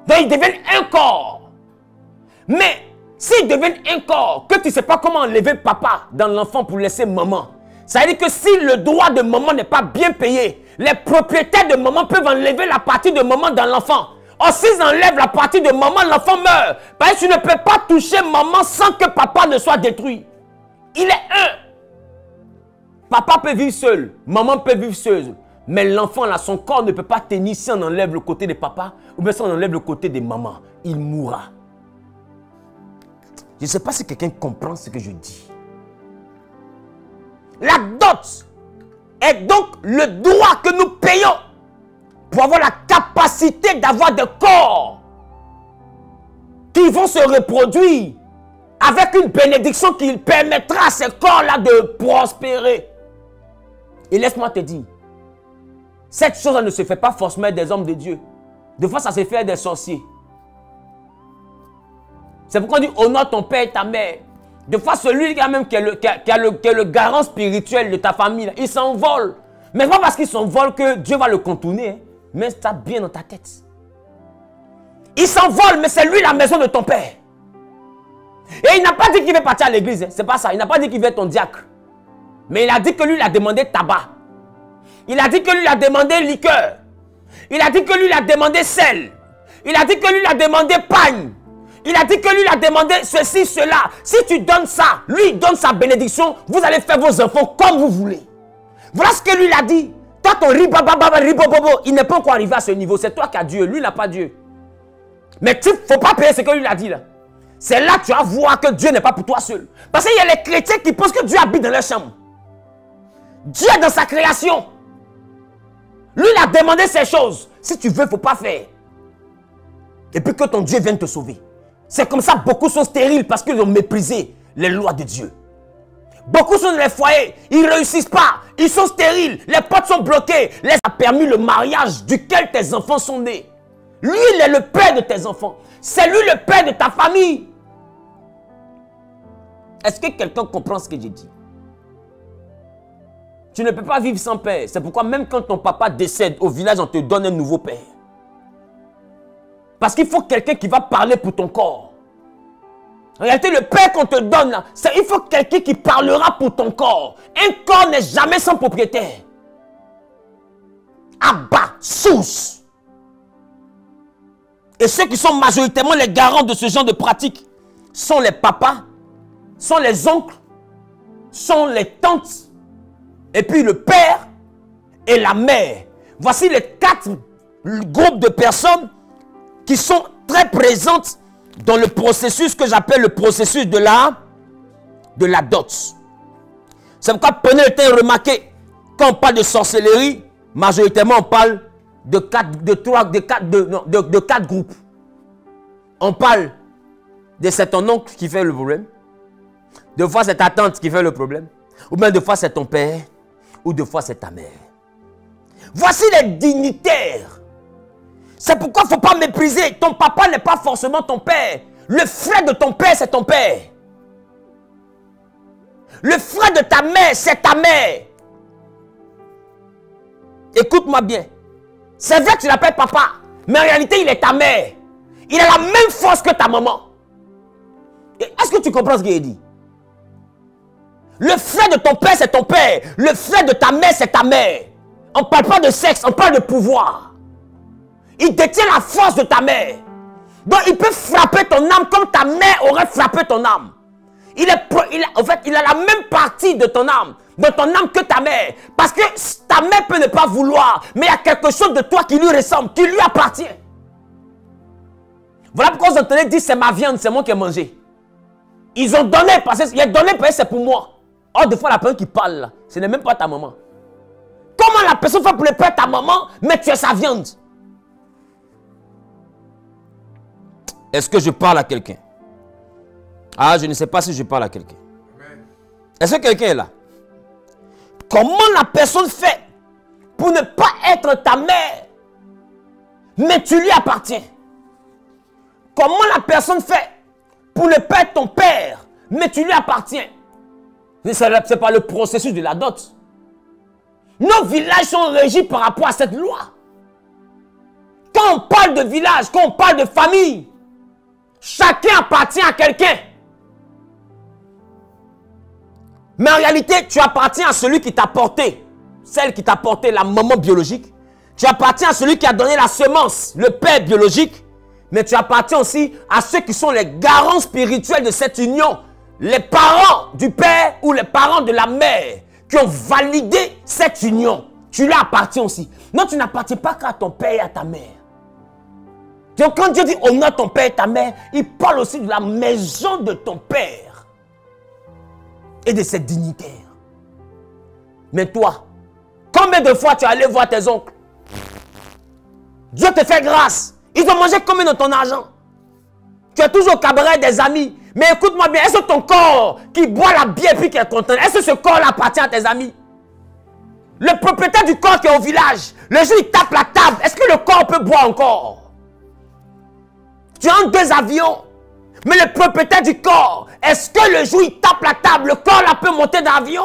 Donc ils deviennent un corps. Mais s'ils deviennent un corps, que tu ne sais pas comment enlever papa dans l'enfant pour laisser maman, ça veut dire que si le droit de maman n'est pas bien payé, les propriétaires de maman peuvent enlever la partie de maman dans l'enfant. Or, s'ils enlèvent la partie de maman, l'enfant meurt. Parce que tu ne peux pas toucher maman sans que papa ne soit détruit. Il est un. Papa peut vivre seul, maman peut vivre seule. Mais l'enfant, là, son corps ne peut pas tenir si on enlève le côté de papa ou bien si on enlève le côté de maman. Il mourra. Je ne sais pas si quelqu'un comprend ce que je dis. La dot est donc le droit que nous payons pour avoir la capacité d'avoir des corps qui vont se reproduire avec une bénédiction qui permettra à ces corps-là de prospérer. Et laisse-moi te dire, cette chose ne se fait pas forcément des hommes de Dieu. Des fois, ça se fait des sorciers. C'est pourquoi on dit honore ton père et ta mère. Des fois, celui-là même qui est le garant spirituel de ta famille, là, il s'envole. Mais pas parce qu'il s'envole que Dieu va le contourner. Hein. Mets ça bien dans ta tête. Il s'envole, mais c'est lui la maison de ton père. Et il n'a pas dit qu'il veut partir à l'église. Hein. C'est pas ça. Il n'a pas dit qu'il veut être ton diacre. Mais il a dit que lui, il a demandé tabac. Il a dit que lui, il a demandé liqueur. Il a dit que lui, il a demandé sel. Il a dit que lui, il a demandé pagne. Il a dit que lui, il a demandé ceci, cela. Si tu donnes ça, lui, il donne sa bénédiction. Vous allez faire vos enfants comme vous voulez. Voilà ce que lui, il a dit. Toi, ton ribobobo, il n'est pas encore arrivé à ce niveau. C'est toi qui as Dieu. Lui, il n'a pas Dieu. Mais il ne faut pas payer ce que lui, il a dit là. C'est là que tu vas voir que Dieu n'est pas pour toi seul. Parce qu'il y a les chrétiens qui pensent que Dieu habite dans leur chambre. Dieu est dans sa création. Lui, il a demandé ces choses. Si tu veux, il ne faut pas faire. Et puis que ton Dieu vienne te sauver. C'est comme ça, beaucoup sont stériles parce qu'ils ont méprisé les lois de Dieu. Beaucoup sont dans les foyers, ils ne réussissent pas, ils sont stériles, les portes sont bloquées. Les a permis le mariage duquel tes enfants sont nés. Lui, il est le père de tes enfants. C'est lui le père de ta famille. Est-ce que quelqu'un comprend ce que j'ai dit? Tu ne peux pas vivre sans père. C'est pourquoi même quand ton papa décède au village, on te donne un nouveau père. Parce qu'il faut quelqu'un qui va parler pour ton corps. En réalité, le père qu'on te donne, là, il faut quelqu'un qui parlera pour ton corps. Un corps n'est jamais sans propriétaire. Abba, source. Et ceux qui sont majoritairement les garants de ce genre de pratique sont les papas, sont les oncles, sont les tantes, et puis le père et la mère. Voici les 4 groupes de personnes qui sont très présentes dans le processus que j'appelle le processus de la dot. C'est pourquoi prenez le temps de remarquer, quand on parle de sorcellerie, majoritairement on parle de 4 groupes. On parle de c'est ton oncle qui fait le problème. Deux fois c'est ta tante qui fait le problème. Ou bien deux fois c'est ton père. Ou deux fois c'est ta mère. Voici les dignitaires. C'est pourquoi il ne faut pas mépriser. Ton papa n'est pas forcément ton père. Le frère de ton père, c'est ton père. Le frère de ta mère, c'est ta mère. Écoute-moi bien. C'est vrai que tu l'appelles papa, mais en réalité, il est ta mère. Il a la même force que ta maman. Est-ce que tu comprends ce qu'il dit? Le frère de ton père, c'est ton père. Le frère de ta mère, c'est ta mère. On ne parle pas de sexe, on parle de pouvoir. Il détient la force de ta mère. Donc, il peut frapper ton âme comme ta mère aurait frappé ton âme. En fait, il a la même partie de ton âme que ta mère. Parce que ta mère peut ne pas vouloir, mais il y a quelque chose de toi qui lui ressemble, qui lui appartient. Voilà pourquoi vous entendez dire c'est ma viande, c'est moi qui ai mangé. Ils ont donné parce que donné parce que c'est pour moi. Or, des fois, la personne qui parle là, ce n'est même pas ta maman. Comment la personne fait pour le père ta maman, mais tu es sa viande? Est-ce que je parle à quelqu'un? Ah, je ne sais pas si je parle à quelqu'un. Est-ce que quelqu'un est là? Comment la personne fait pour ne pas être ta mère, mais tu lui appartiens? Comment la personne fait pour ne pas être ton père, mais tu lui appartiens? C'est pas le processus de la dot. Nos villages sont régis par rapport à cette loi. Quand on parle de village, quand on parle de famille, chacun appartient à quelqu'un. Mais en réalité, tu appartiens à celui qui t'a porté. Celle qui t'a porté, la maman biologique. Tu appartiens à celui qui a donné la semence, le père biologique. Mais tu appartiens aussi à ceux qui sont les garants spirituels de cette union. Les parents du père ou les parents de la mère qui ont validé cette union. Tu leur appartiens aussi. Non, tu n'appartiens pas qu'à ton père et à ta mère. Donc quand Dieu dit honore ton père et ta mère, il parle aussi de la maison de ton père et de ses dignitaires. Mais toi, combien de fois tu es allé voir tes oncles? Dieu te fait grâce. Ils ont mangé combien de ton argent? Tu es toujours au cabaret des amis. Mais écoute-moi bien, est-ce que ton corps qui boit la bière puis qui est content, est-ce que ce corps-là appartient à tes amis? Le propriétaire du corps qui est au village, le jour il tape la table, est-ce que le corps peut boire encore? Tu as 2 avions, mais le propriétaire du corps, est-ce que le jour il tape la table, le corps là peut monter dans l'avion?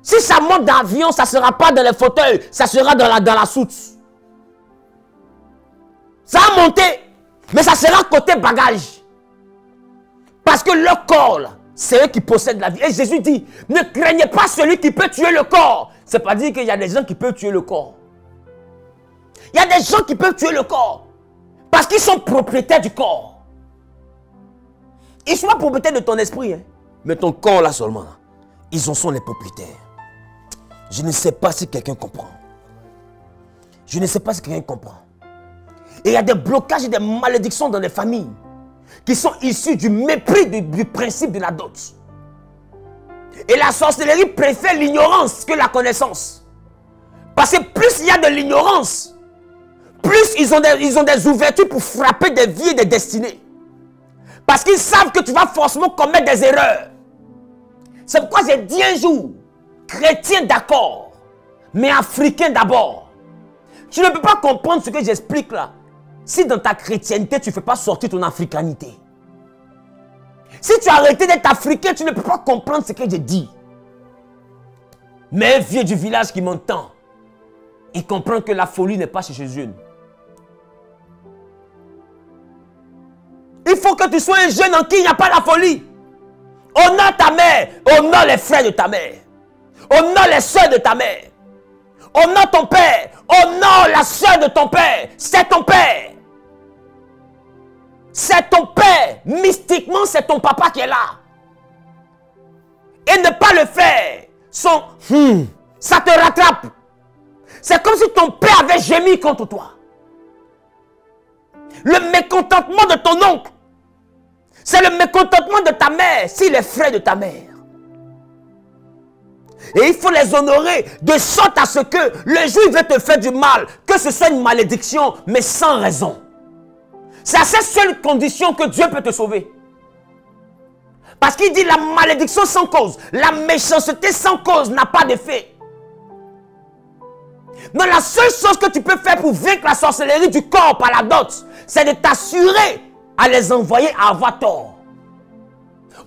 Si ça monte dans l'avion, ça ne sera pas dans les fauteuils, ça sera dans la soute. Ça a monté, mais ça sera côté bagage. Parce que le corps, c'est eux qui possèdent la vie. Et Jésus dit, ne craignez pas celui qui peut tuer le corps. C'est pas dire qu'il y a des gens qui peuvent tuer le corps. Il y a des gens qui peuvent tuer le corps. Parce qu'ils sont propriétaires du corps. Ils sont pas propriétaires de ton esprit. Hein. Mais ton corps là seulement. Ils en sont les propriétaires. Je ne sais pas si quelqu'un comprend. Je ne sais pas si quelqu'un comprend. Et il y a des blocages et des malédictions dans les familles qui sont issus du mépris du principe de la dot. Et la sorcellerie préfère l'ignorance que la connaissance. Parce que plus il y a de l'ignorance, plus ils ont des ouvertures pour frapper des vies et des destinées. Parce qu'ils savent que tu vas forcément commettre des erreurs. C'est pourquoi j'ai dit un jour, chrétien d'accord, mais africain d'abord. Tu ne peux pas comprendre ce que j'explique là. Si dans ta chrétienté, tu ne fais pas sortir ton africanité. Si tu as arrêté d'être africain, tu ne peux pas comprendre ce que je dis. Mais un vieux du village qui m'entend, il comprend que la folie n'est pas chez Jésus. Il faut que tu sois un jeune en qui il n'y a pas la folie. Honore ta mère, honore les frères de ta mère, honore les soeurs de ta mère, honore ton père, honore la soeur de ton père, c'est ton père. C'est ton père. Mystiquement, c'est ton papa qui est là. Et ne pas le faire, ça te rattrape. C'est comme si ton père avait gémi contre toi. Le mécontentement de ton oncle, c'est le mécontentement de ta mère, s'il est frère de ta mère. Et il faut les honorer de sorte à ce que le jour où il veut te faire du mal, que ce soit une malédiction, mais sans raison. C'est à cette seule condition que Dieu peut te sauver. Parce qu'il dit la malédiction sans cause, la méchanceté sans cause n'a pas d'effet. Donc la seule chose que tu peux faire pour vaincre la sorcellerie du corps par la dot, c'est de t'assurer à les envoyer à avoir tort.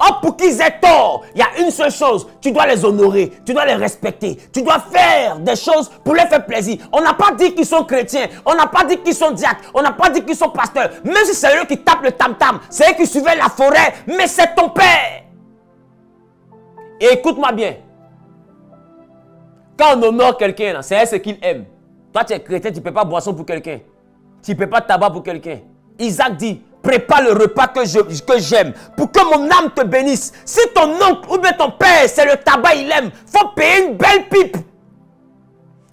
Or, pour qu'ils aient tort, il y a une seule chose, tu dois les honorer, tu dois les respecter, tu dois faire des choses pour leur faire plaisir. On n'a pas dit qu'ils sont chrétiens, on n'a pas dit qu'ils sont diacres, on n'a pas dit qu'ils sont pasteurs. Même si c'est eux qui tapent le tam-tam, c'est eux qui suivaient la forêt, mais c'est ton père. Et écoute-moi bien, quand on honore quelqu'un, c'est ce qu'il aime. Toi, tu es chrétien, tu ne peux pas boisson pour quelqu'un, tu ne peux pas tabac pour quelqu'un. Isaac dit, prépare le repas que j'aime pour que mon âme te bénisse. Si ton oncle ou bien ton père, c'est le tabac, il aime, il faut payer une belle pipe.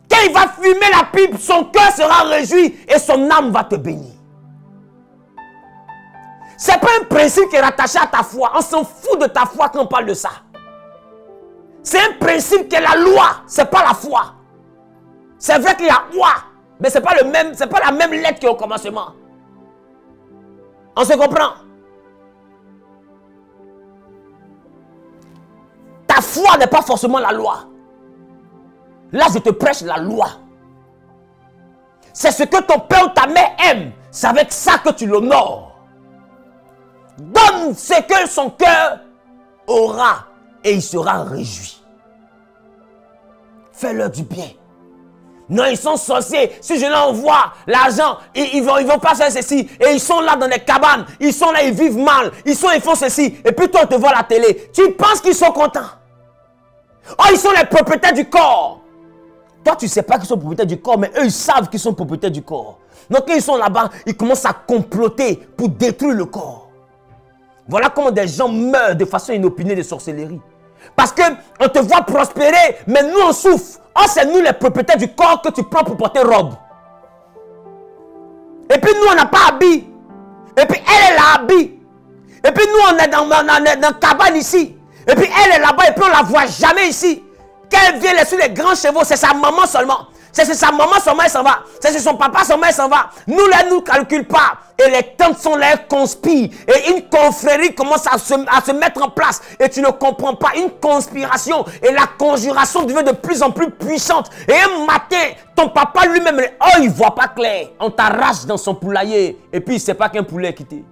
Quand il va fumer la pipe, son cœur sera réjoui et son âme va te bénir. Ce n'est pas un principe qui est rattaché à ta foi. On s'en fout de ta foi quand on parle de ça. C'est un principe qui est la loi. Ce n'est pas la foi. C'est vrai qu'il y a loi. Mais ce n'est pas la même lettre qui est au commencement. On se comprend? Ta foi n'est pas forcément la loi. Là, je te prêche la loi. C'est ce que ton père ou ta mère aime. C'est avec ça que tu l'honores. Donne ce que son cœur aura et il sera réjoui. Fais-leur du bien. Non, ils sont sorciers. Si je leur envoie l'argent, ils vont pas faire ceci. Et ils sont là dans des cabanes. Ils sont là, ils vivent mal. Ils font ceci. Et puis toi, on te voit à la télé. Tu penses qu'ils sont contents? Oh, ils sont les propriétaires du corps. Toi, tu ne sais pas qu'ils sont propriétaires du corps, mais eux, ils savent qu'ils sont propriétaires du corps. Donc, quand ils sont là-bas, ils commencent à comploter pour détruire le corps. Voilà comment des gens meurent de façon inopinée de sorcellerie. Parce qu'on te voit prospérer, mais nous, on souffre. Oh, c'est nous les propriétaires du corps que tu prends pour porter robe. Et puis, nous, on n'a pas habit. Et puis, elle est là, habit. Et puis, nous, on est dans cabane ici. Et puis, elle est là-bas et puis, on ne la voit jamais ici. Quand elle vient sur les grands chevaux, c'est sa maman seulement. C'est sa maman seulement, elle s'en va. C'est son papa seulement, elle s'en va. Nous, là, nous ne calculons pas. Et les tantes sont là, elles conspirent. Et une confrérie commence à se mettre en place. Et tu ne comprends pas. Une conspiration. Et la conjuration devient de plus en plus puissante. Et un matin, ton papa lui-même, oh, il ne voit pas clair. On t'arrache dans son poulailler. Et puis, il ne sait pas qu'un poulet est quitté.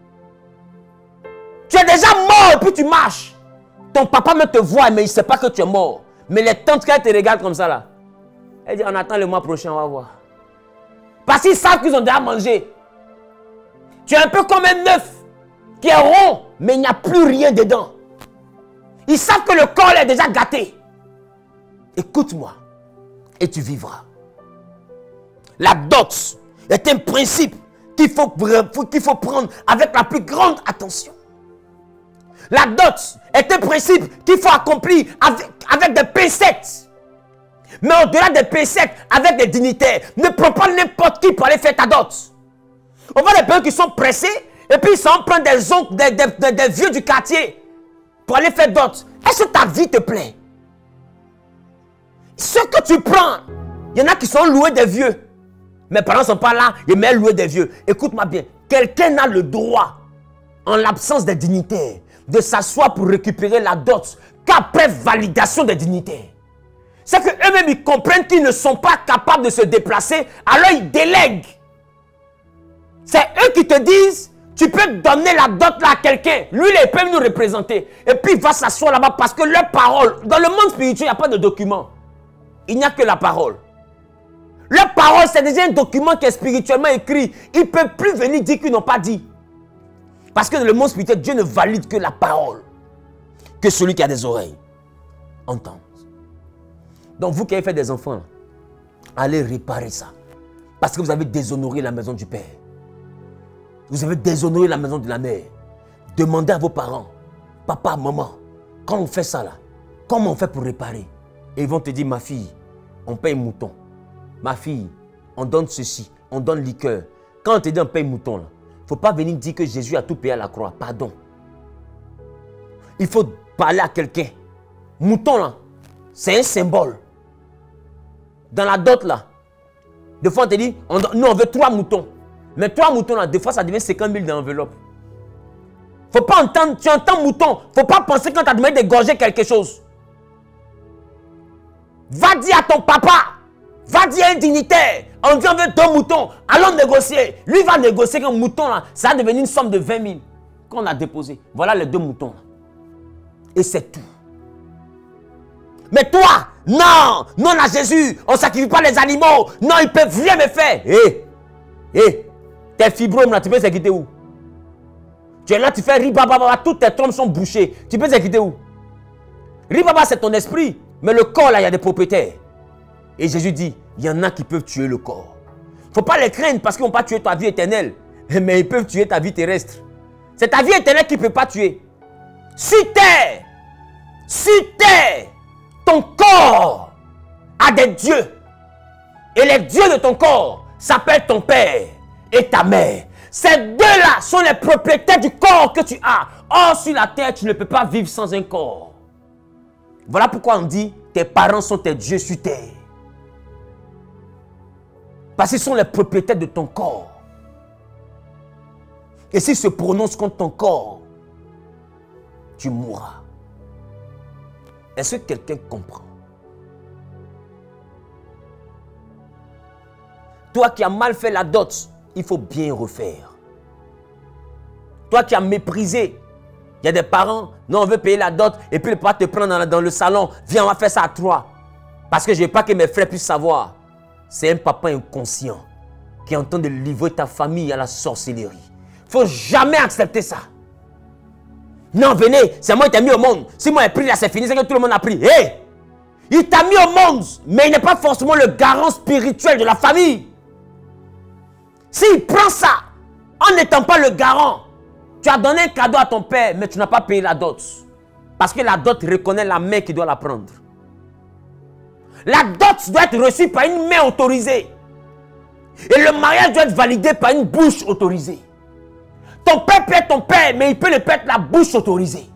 Tu es déjà mort et puis tu marches. Ton papa même te voit, mais il ne sait pas que tu es mort. Mais les tantes, quand elles te regardent comme ça, là, elles disent, on attend le mois prochain, on va voir. Parce qu'ils savent qu'ils ont déjà mangé. Tu es un peu comme un œuf qui est rond, mais il n'y a plus rien dedans. Ils savent que le corps est déjà gâté. Écoute-moi et tu vivras. La dot est un principe qu'il faut prendre avec la plus grande attention. La dot est un principe qu'il faut accomplir avec des pincettes. Mais au-delà des pincettes, avec des dignitaires. Ne prends pas n'importe qui pour aller faire ta dot. On voit des personnes qui sont pressés et puis ils s'en prennent des oncles, des vieux du quartier pour aller faire dot. Est-ce que ta vie te plaît? Ce que tu prends, il y en a qui sont loués des vieux. Mes parents ne sont pas là, ils m'ont loué des vieux. Écoute-moi bien, quelqu'un a le droit, en l'absence des dignitaires, de s'asseoir pour récupérer la dot qu'après validation des dignitaires. C'est qu'eux-mêmes, ils comprennent qu'ils ne sont pas capables de se déplacer, alors ils délèguent. C'est eux qui te disent, tu peux donner la dot là à quelqu'un. Lui, il peut nous représenter. Et puis, il va s'asseoir là-bas parce que leur parole, dans le monde spirituel, il n'y a pas de document. Il n'y a que la parole. Leur parole, c'est déjà un document qui est spirituellement écrit. Ils ne peuvent plus venir dire qu'ils n'ont pas dit. Parce que dans le monde spirituel, Dieu ne valide que la parole. Que celui qui a des oreilles entende. Donc vous qui avez fait des enfants, allez réparer ça. Parce que vous avez déshonoré la maison du Père. Vous avez déshonoré la maison de la mère. Demandez à vos parents, papa, maman, quand on fait ça là, comment on fait pour réparer? Et ils vont te dire, ma fille, on paye mouton. Ma fille, on donne ceci, on donne liqueur. Quand on te dit on paye mouton, il ne faut pas venir dire que Jésus a tout payé à la croix. Pardon. Il faut parler à quelqu'un. Mouton là, c'est un symbole. Dans la dot là, des fois on te dit, nous on veut 3 moutons. Mais 3 moutons là, des fois ça devient 50 000 dans l'enveloppe. Faut pas entendre, tu entends mouton. Faut pas penser quand tu as demandé d'égorger quelque chose. Va dire à ton papa, va dire à un dignitaire, on dit on veut 2 moutons, allons négocier. Lui va négocier qu'un mouton là, ça va devenir une somme de 20 000 qu'on a déposé. Voilà les 2 moutons là. Et c'est tout. Mais toi, non, non à Jésus, on ne sacrifie pas les animaux. Non, ils ne peuvent rien me faire. Tes fibromes là, tu peux s'équiter où? Tu es là, tu fais ribababa, toutes tes trompes sont bouchées. Tu peux s'équiter où? Ribaba, c'est ton esprit. Mais le corps là, il y a des propriétaires. Et Jésus dit, il y en a qui peuvent tuer le corps. Il ne faut pas les craindre parce qu'ils ne vont pas tuer ta vie éternelle. Mais ils peuvent tuer ta vie terrestre. C'est ta vie éternelle qui ne peut pas tuer. Si ton corps a des dieux, et les dieux de ton corps s'appellent ton père et ta mère, Ces deux-là sont les propriétaires du corps que tu as. Or, sur la terre, tu ne peux pas vivre sans un corps. Voilà pourquoi on dit, tes parents sont tes dieux sur terre. Parce qu'ils sont les propriétaires de ton corps. Et s'ils se prononcent contre ton corps, tu mourras. Est-ce que quelqu'un comprend? Toi qui as mal fait la dot, il faut bien refaire. Toi qui as méprisé, il y a des parents, non, on veut payer la dot, et puis le papa te prend dans le salon, viens, on va faire ça à trois. Parce que je ne veux pas que mes frères puissent savoir. C'est un papa inconscient qui est en train de livrer ta famille à la sorcellerie. Il ne faut jamais accepter ça. Non, venez, c'est moi qui t'ai mis au monde. Si moi j'ai pris là, c'est fini, c'est que tout le monde a pris. Hé! Il t'a mis au monde, mais il n'est pas forcément le garant spirituel de la famille. S'il prend ça, en n'étant pas le garant, tu as donné un cadeau à ton père, mais tu n'as pas payé la dot. Parce que la dot reconnaît la main qui doit la prendre. La dot doit être reçue par une main autorisée. Et le mariage doit être validé par une bouche autorisée. Ton père peut être ton père, mais il peut le perdre la bouche autorisée.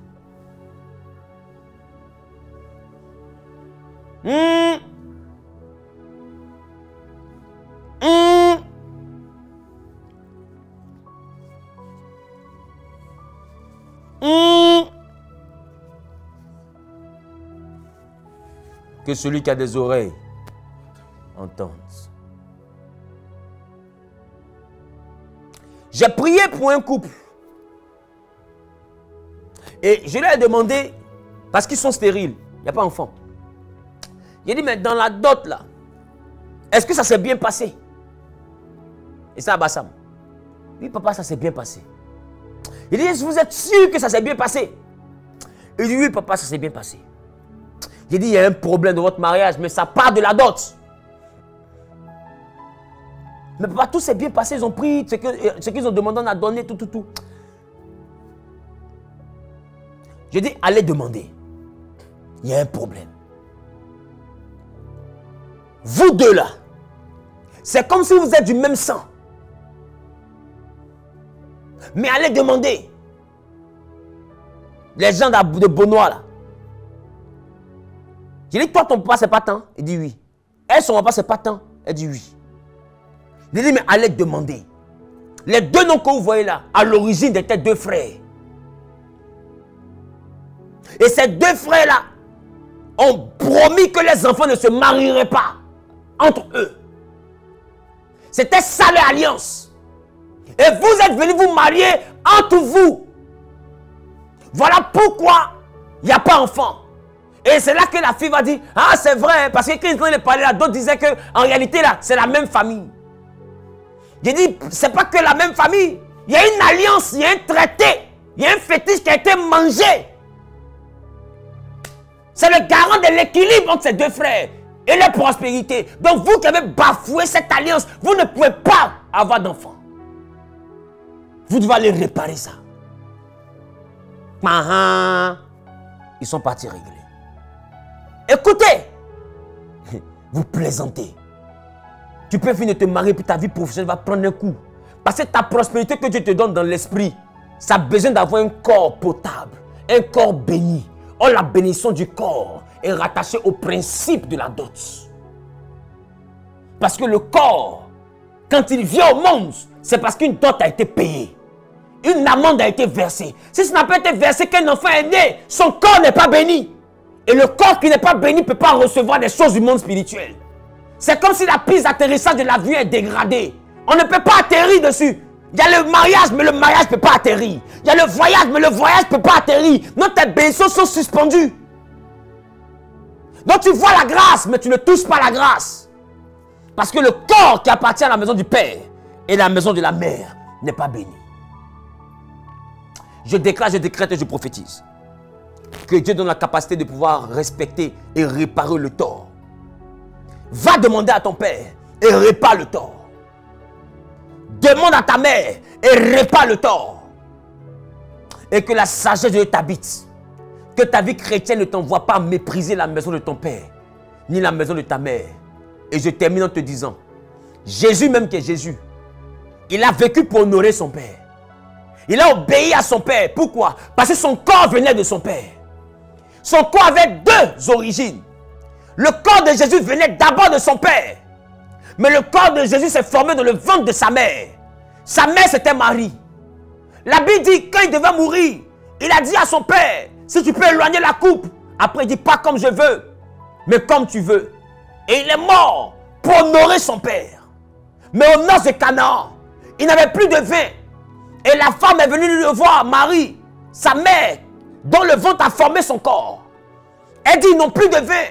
Que celui qui a des oreilles entende. J'ai prié pour un couple. Et je leur ai demandé, parce qu'ils sont stériles, il n'y a pas d'enfant. J'ai dit, mais dans la dot là, est-ce que ça s'est bien passé? Et ça, Bassam. Oui, papa, ça s'est bien passé. Il dit, est-ce que vous êtes sûr que ça s'est bien passé? Il dit, oui, papa, ça s'est bien passé. J'ai dit, il y a un problème de votre mariage, mais ça part de la dot. Mais papa, tout s'est bien passé, ils ont pris ce qu'ils ont demandé, on a donné, tout. J'ai dit, allez demander. Il y a un problème. Vous deux là, c'est comme si vous êtes du même sang. Mais allez demander. Les gens de Benoît là. J'ai dit, toi ton papa c'est pas tant? Il dit oui. Elle son papa c'est pas tant? Elle dit oui. Il dit, mais allez demander. Les deux noms que vous voyez là, à l'origine étaient deux frères. Et ces deux frères là ont promis que les enfants ne se marieraient pas entre eux. C'était ça leur alliance. Et vous êtes venus vous marier entre vous. Voilà pourquoi il n'y a pas d'enfant. Et c'est là que la fille va dire, ah c'est vrai, parce que quand ils parlaient là, d'autres disaient qu'en réalité là, c'est la même famille. J'ai dit, c'est pas que la même famille. Il y a une alliance, il y a un traité, il y a un fétiche qui a été mangé. C'est le garant de l'équilibre entre ces deux frères et leur prospérité. Donc vous qui avez bafoué cette alliance, vous ne pouvez pas avoir d'enfants. Vous devez aller réparer ça. Ils sont partis régler. Écoutez, vous plaisantez. Tu peux finir de te marier puis ta vie professionnelle va prendre un coup. Parce que ta prospérité que Dieu te donne dans l'esprit, ça a besoin d'avoir un corps potable, un corps béni. Or, la bénédiction du corps est rattachée au principe de la dot. Parce que le corps, quand il vient au monde, c'est parce qu'une dot a été payée. Une amende a été versée. Si ça n'a pas été versé, qu'un enfant est né, son corps n'est pas béni. Et le corps qui n'est pas béni ne peut pas recevoir des choses du monde spirituel. C'est comme si la piste d'atterrissage de l'avion est dégradée. On ne peut pas atterrir dessus. Il y a le mariage, mais le mariage ne peut pas atterrir. Il y a le voyage, mais le voyage ne peut pas atterrir. Donc tes bénédictions sont suspendues. Donc tu vois la grâce, mais tu ne touches pas la grâce. Parce que le corps qui appartient à la maison du Père et la maison de la mère n'est pas béni. Je déclare, je décrète et je prophétise que Dieu donne la capacité de pouvoir respecter et réparer le tort. Va demander à ton père et répare le tort. Demande à ta mère et répare le tort. Et que la sagesse de Dieu t'habite. Que ta vie chrétienne ne t'envoie pas mépriser la maison de ton père, ni la maison de ta mère. Et je termine en te disant, Jésus même qui est Jésus, il a vécu pour honorer son père. Il a obéi à son père. Pourquoi? Parce que son corps venait de son père. Son corps avait deux origines. Le corps de Jésus venait d'abord de son père. Mais le corps de Jésus s'est formé dans le ventre de sa mère. Sa mère, c'était Marie. La Bible dit, quand il devait mourir, il a dit à son père, si tu peux éloigner la coupe. Après, il dit, pas comme je veux, mais comme tu veux. Et il est mort pour honorer son père. Mais aux noces de Canaan, il n'avait plus de vin. Et la femme est venue le voir, Marie, sa mère, dont le ventre a formé son corps. Elle dit, ils n'ont plus de vin.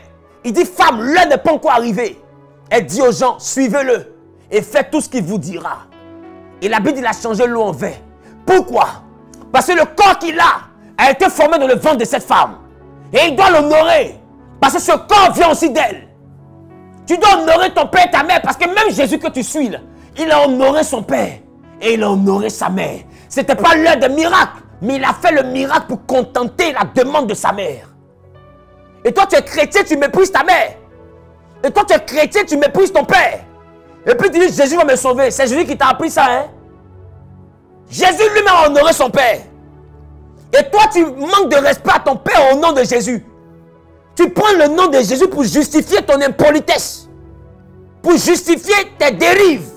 Il dit, femme, l'heure n'est pas encore arrivée. Elle dit aux gens, suivez-le et faites tout ce qu'il vous dira. Et la Bible, il a changé l'eau en vin. Pourquoi? Parce que le corps qu'il a été formé dans le ventre de cette femme. Et il doit l'honorer. Parce que ce corps vient aussi d'elle. Tu dois honorer ton père et ta mère. Parce que même Jésus que tu suis, là, il a honoré son père. Et il a honoré sa mère. Ce n'était pas l'heure de miracle. Mais il a fait le miracle pour contenter la demande de sa mère. Et toi, tu es chrétien, tu méprises ta mère. Et toi, tu es chrétien, tu méprises ton père. Et puis tu dis, Jésus va me sauver. C'est Jésus qui t'a appris ça, hein? Jésus lui-même a honoré son père. Et toi, tu manques de respect à ton père au nom de Jésus. Tu prends le nom de Jésus pour justifier ton impolitesse. Pour justifier tes dérives.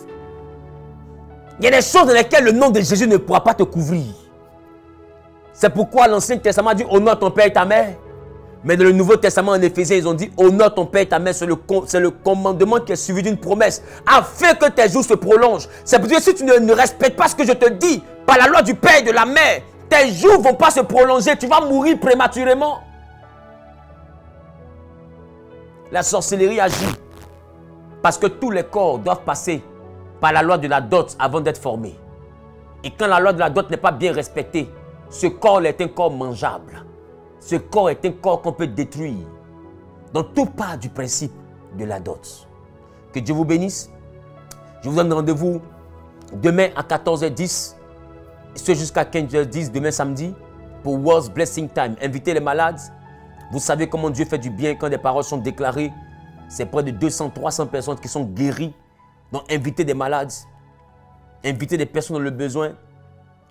Il y a des choses dans lesquelles le nom de Jésus ne pourra pas te couvrir. C'est pourquoi l'Ancien Testament dit, honore ton père et ta mère. Mais dans le Nouveau Testament, en Éphésiens, ils ont dit, honore ton père et ta mère. C'est le commandement qui est suivi d'une promesse. Afin que tes jours se prolongent. C'est pour dire que si tu ne respectes pas ce que je te dis, par la loi du père et de la mère, tes jours ne vont pas se prolonger. Tu vas mourir prématurément. La sorcellerie agit. Parce que tous les corps doivent passer par la loi de la dot avant d'être formés. Et quand la loi de la dot n'est pas bien respectée, ce corps est un corps mangeable. Ce corps est un corps qu'on peut détruire. Donc tout part du principe de la dot. Que Dieu vous bénisse. Je vous donne rendez-vous demain à 14h10. Ce jusqu'à 15h10 demain samedi pour World's Blessing Time. Invitez les malades. Vous savez comment Dieu fait du bien quand des paroles sont déclarées. C'est près de 200-300 personnes qui sont guéries. Donc invitez des malades. Invitez des personnes dans le besoin.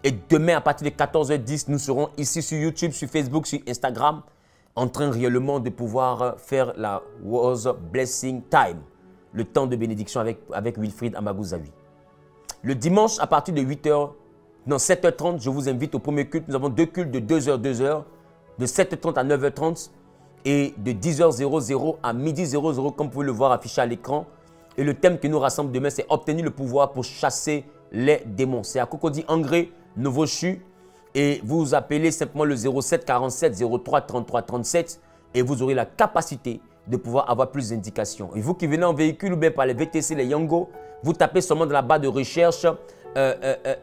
Et demain, à partir de 14h10, nous serons ici sur YouTube, sur Facebook, sur Instagram, en train réellement de pouvoir faire la World's Blessing Time, le temps de bénédiction avec Wilfried Amagouzavi. Le dimanche, à partir de 8h, non, 7h30, je vous invite au premier culte. Nous avons deux cultes de 2h, 2h, de 7h30 à 9h30 et de 10h00 à midi 00, comme vous pouvez le voir affiché à l'écran. Et le thème qui nous rassemble demain, c'est obtenir le pouvoir pour chasser les démons. C'est à Cocody Angré, Nouveau-Chu, et vous appelez simplement le 07 47 03 33 37 et vous aurez la capacité de pouvoir avoir plus d'indications. Et vous qui venez en véhicule ou bien par les VTC, les Yango, vous tapez seulement dans la barre de recherche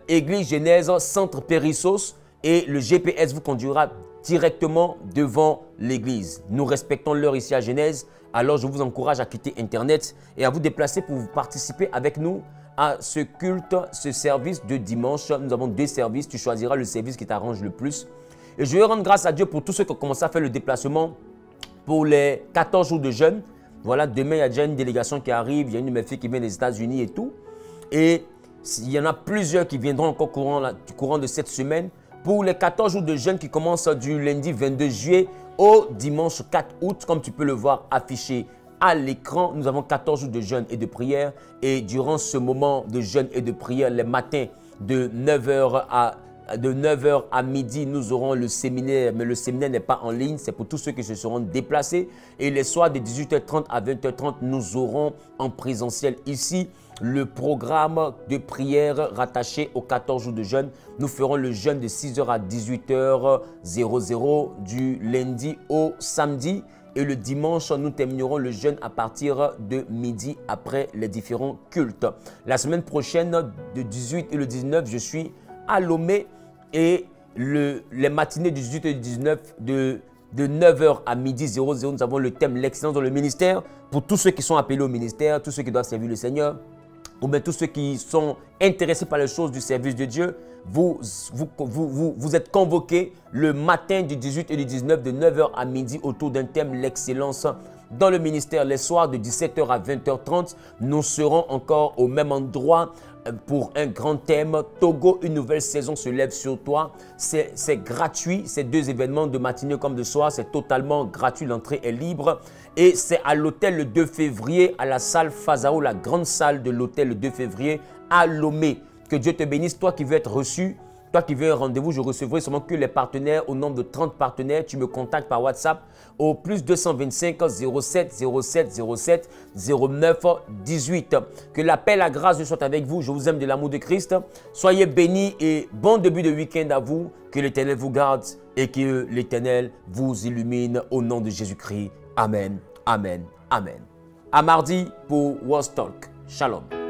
Église Genèse, Centre Périssos et le GPS vous conduira directement devant l'église. Nous respectons l'heure ici à Genèse, alors je vous encourage à quitter Internet et à vous déplacer pour vous participer avec nous à ce culte, ce service de dimanche. Nous avons deux services, tu choisiras le service qui t'arrange le plus. Et je vais rendre grâce à Dieu pour tous ceux qui ont commencé à faire le déplacement pour les 14 jours de jeûne. Voilà, demain, il y a déjà une délégation qui arrive, il y a une de mes filles qui vient des États-Unis et tout. Et il y en a plusieurs qui viendront encore courant de cette semaine pour les 14 jours de jeûne qui commencent du lundi 22 juillet au dimanche 4 août, comme tu peux le voir affiché à l'écran. Nous avons 14 jours de jeûne et de prière. Et durant ce moment de jeûne et de prière, les matins de 9h à midi, nous aurons le séminaire. Mais le séminaire n'est pas en ligne, c'est pour tous ceux qui se seront déplacés. Et les soirs de 18h30 à 20h30, nous aurons en présentiel ici le programme de prière rattaché aux 14 jours de jeûne. Nous ferons le jeûne de 6h à 18h00 du lundi au samedi. Et le dimanche, nous terminerons le jeûne à partir de midi après les différents cultes. La semaine prochaine, le 18 et le 19, je suis à Lomé. Et les matinées du 18 et du 19, de 9h à midi 00, nous avons le thème l'excellence dans le ministère. Pour tous ceux qui sont appelés au ministère, tous ceux qui doivent servir le Seigneur, ou bien tous ceux qui sont intéressés par les choses du service de Dieu, vous êtes convoqués le matin du 18 et du 19 de 9h à midi autour d'un thème, l'excellence dans le ministère les soirs de 17h à 20h30. Nous serons encore au même endroit pour un grand thème. Togo, une nouvelle saison se lève sur toi. C'est gratuit, ces deux événements de matinée comme de soir, c'est totalement gratuit, l'entrée est libre. Et c'est à l'hôtel le 2 février, à la salle Fazao, la grande salle de l'hôtel le 2 février à Lomé. Que Dieu te bénisse, toi qui veux être reçu. Toi qui veux un rendez-vous, je recevrai seulement que les partenaires, au nombre de 30 partenaires. Tu me contactes par WhatsApp au plus 225 07 07 07 09 18. Que la paix, la grâce soit avec vous. Je vous aime de l'amour de Christ. Soyez bénis et bon début de week-end à vous. Que l'Éternel vous garde et que l'Éternel vous illumine au nom de Jésus-Christ. Amen, amen, amen. À mardi pour Word Talk. Shalom.